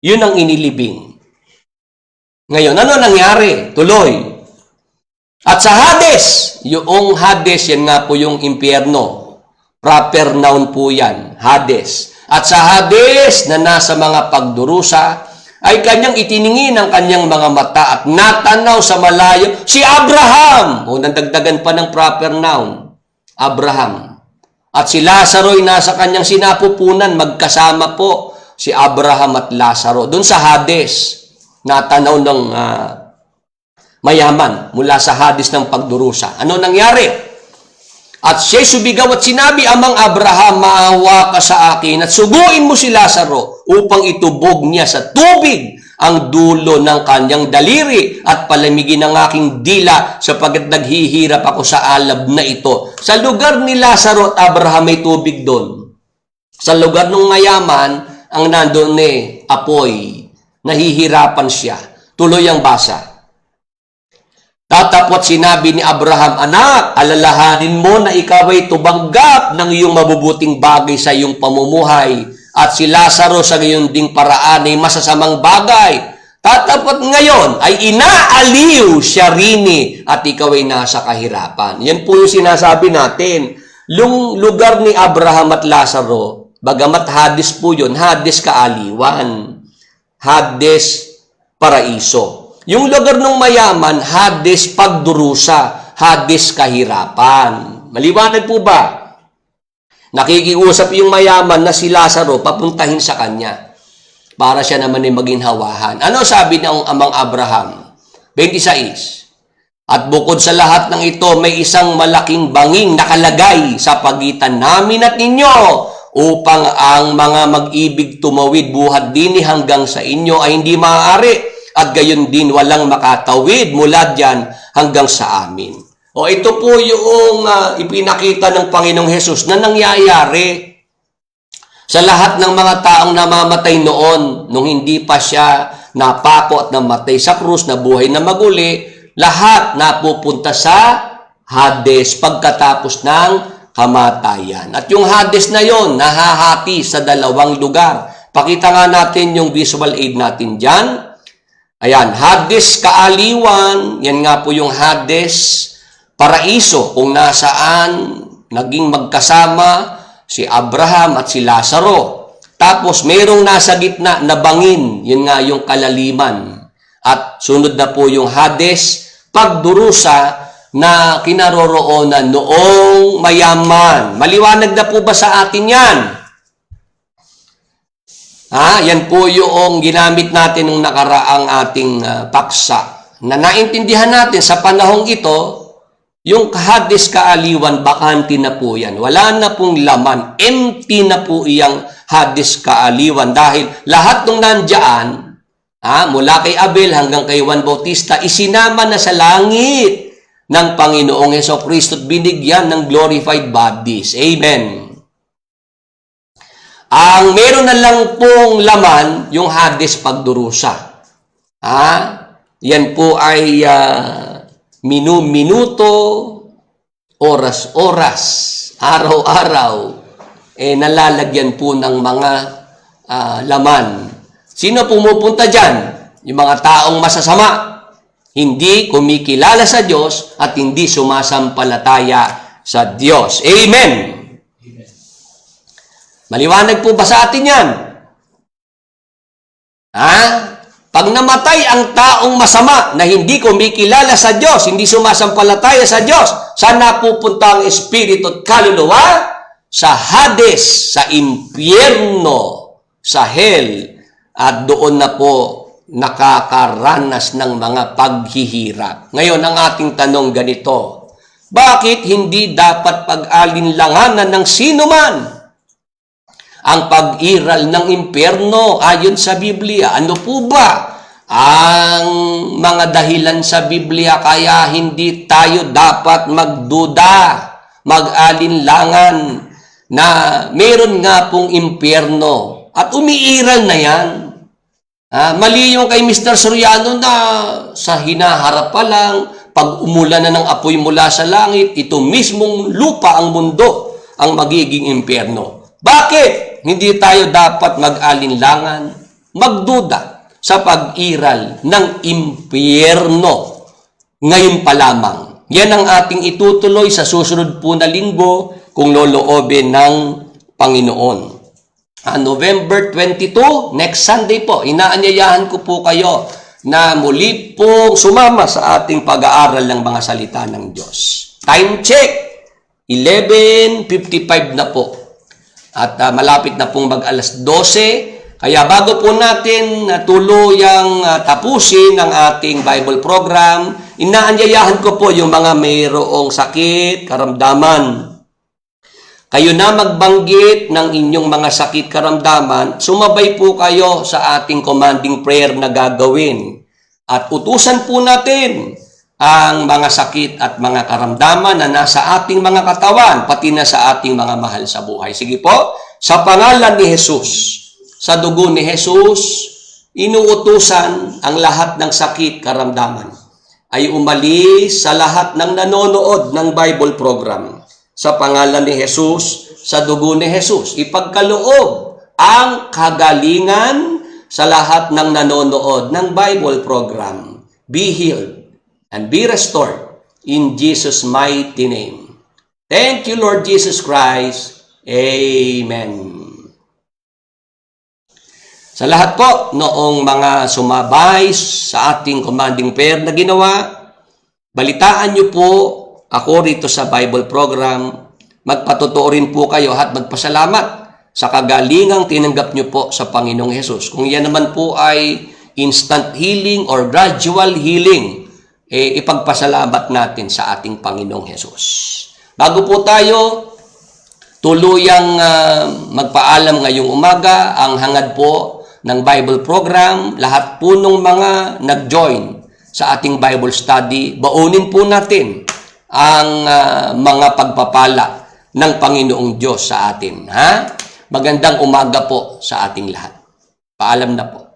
Yun ang inilibing. Ngayon, ano nangyari? Tuloy. At sa Hades, yung Hades, yan nga po yung impyerno. Proper noun po yan, Hades. At sa Hades, na nasa mga pagdurusa, ay kanyang itiningin ang kanyang mga mata at natanaw sa malayo si Abraham. O, nandagdagan pa ng proper noun, Abraham. At si Lazaro ay nasa kanyang sinapupunan, magkasama po si Abraham at Lazaro. Doon sa Hades, natanaw ng mayaman mula sa Hades ng pagdurusa. Ano nangyari? At siya'y subigaw at sinabi, Amang Abraham, maawa ka sa akin at suguin mo si Lazaro upang itubog niya sa tubig ang dulo ng kanyang daliri at palamigin ang aking dila sapagkat naghihirap ako sa alab na ito. Sa lugar ni Lazaro at Abraham may tubig doon. Sa lugar ng mayaman, ang nandoon apoy. Nahihirapan siya. Tuloy ang basa. Tatapot sinabi ni Abraham, Anak, alalahanin mo na ikaw ay tumanggap ng iyong mabubuting bagay sa iyong pamumuhay at si Lazaro sa gayon ding paraan ay masasamang bagay. Tatapot ngayon ay inaaliw siya rini at ikaw ay nasa kahirapan. Yan po yung sinasabi natin. Yung lugar ni Abraham at Lazaro, bagamat Hades po yun, Hades kaaliwan. Hades paraiso. Yung lugar ng mayaman, Hades pagdurusa, Hades kahirapan. Maliwanag po ba? Nakikiusap yung mayaman na si Lazaro papuntahin sa kanya para siya naman ay maginhawahan. Ano sabi ng amang Abraham? 26. At bukod sa lahat ng ito, may isang malaking banging nakalagay sa pagitan namin at ninyo upang ang mga mag-ibig tumawid buhat din hanggang sa inyo ay hindi maaari at gayon din walang makatawid mula diyan hanggang sa amin. O ito po yung ipinakita ng Panginoong Hesus na nangyayari sa lahat ng mga taong namamatay noon nung hindi pa siya napako at namatay sa krus, na buhay na maguli, lahat napupunta sa Hades pagkatapos ng kamatayan. At yung Hades na yon nahahati sa dalawang lugar. Pakita nga natin yung visual aid natin dyan. Ayan, Hades kaaliwan, yan nga po yung Hades paraiso, kung nasaan naging magkasama si Abraham at si Lazaro. Tapos mayroong nasa gitna na bangin, yun nga yung kalaliman. At sunod na po yung Hades pagdurusa, na kinaroroonan noong mayaman. Maliwanag na po ba sa atin yan? Yan po yung ginamit natin nung nakaraang ating paksa. Na naintindihan natin sa panahong ito, yung Hades kaaliwan, bakante na po yan. Wala na pong laman. Empty na po iyang Hades kaaliwan. Dahil lahat ng nandiyan, mula kay Abel hanggang kay Juan Bautista, isinama na sa langit ng Panginoong Hesukristo at binigyan ng glorified bodies. Amen. Ang meron na lang pong laman, yung Hades pagdurusa. Yan po ay minuto, oras-oras, araw-araw, nalalagyan po ng mga laman. Sino pumupunta dyan? Yung mga taong masasama, hindi kumikilala sa Diyos at hindi sumasampalataya sa Diyos. Amen! Amen. Maliwanag po ba sa atin yan? Pag namatay ang taong masama na hindi kumikilala sa Diyos, hindi sumasampalataya sa Diyos, saan napupunta ang espiritu at kaluluwa? Sa Hades, sa impyerno, sa hell, at doon na po nakakaranas ng mga paghihirap. Ngayon, ang ating tanong ganito, bakit hindi dapat pag-alinlanganan ng sinuman ang pag-iral ng impyerno ayon sa Biblia? Ano po ba ang mga dahilan sa Biblia kaya hindi tayo dapat magduda, mag-alinlangan na meron nga pong impyerno at umiiral na yan. Mali yung kay Mr. Soriano na sa hinaharap pa lang, pag umulan na ng apoy mula sa langit, ito mismong lupa ang mundo ang magiging impyerno. Bakit? Hindi tayo dapat mag-alinlangan, magduda sa pag-iral ng impyerno ngayon pa lamang. Yan ang ating itutuloy sa susunod po na linggo kung loloobin ng Panginoon. November 22, next Sunday po, inaanyayahan ko po kayo na muli pong sumama sa ating pag-aaral ng mga salita ng Diyos. Time check, 11:55 na po. At malapit na pong mag-alas 12. Kaya bago po natin tuluyang tapusin ang ating Bible program, inaanyayahan ko po yung mga mayroong sakit, karamdaman. Kayo na magbanggit ng inyong mga sakit karamdaman, sumabay po kayo sa ating commanding prayer na gagawin. At utusan po natin ang mga sakit at mga karamdaman na nasa ating mga katawan, pati na sa ating mga mahal sa buhay. Sige po, sa pangalan ni Jesus, sa dugo ni Jesus, inuutusan ang lahat ng sakit karamdaman ay umalis sa lahat ng nanonood ng Bible program. Sa pangalan ni Jesus, sa dugo ni Jesus, ipagkaloob ang kagalingan sa lahat ng nanonood ng Bible program. Be healed and be restored in Jesus' mighty name. Thank you, Lord Jesus Christ. Amen. Sa lahat po, noong mga sumabay sa ating commanding prayer na ginawa, balitaan niyo po ako rito sa Bible program, magpatotoo rin po kayo at magpasalamat sa kagalingang tinanggap nyo po sa Panginoong Hesus. Kung yan naman po ay instant healing or gradual healing, ipagpasalamat natin sa ating Panginoong Hesus. Bago po tayo tuluyang magpaalam ngayong umaga, ang hangad po ng Bible program, lahat po ng mga nag-join sa ating Bible study, baunin po natin ang mga pagpapala ng Panginoong Diyos sa atin. Magandang umaga po sa ating lahat. Paalam na po.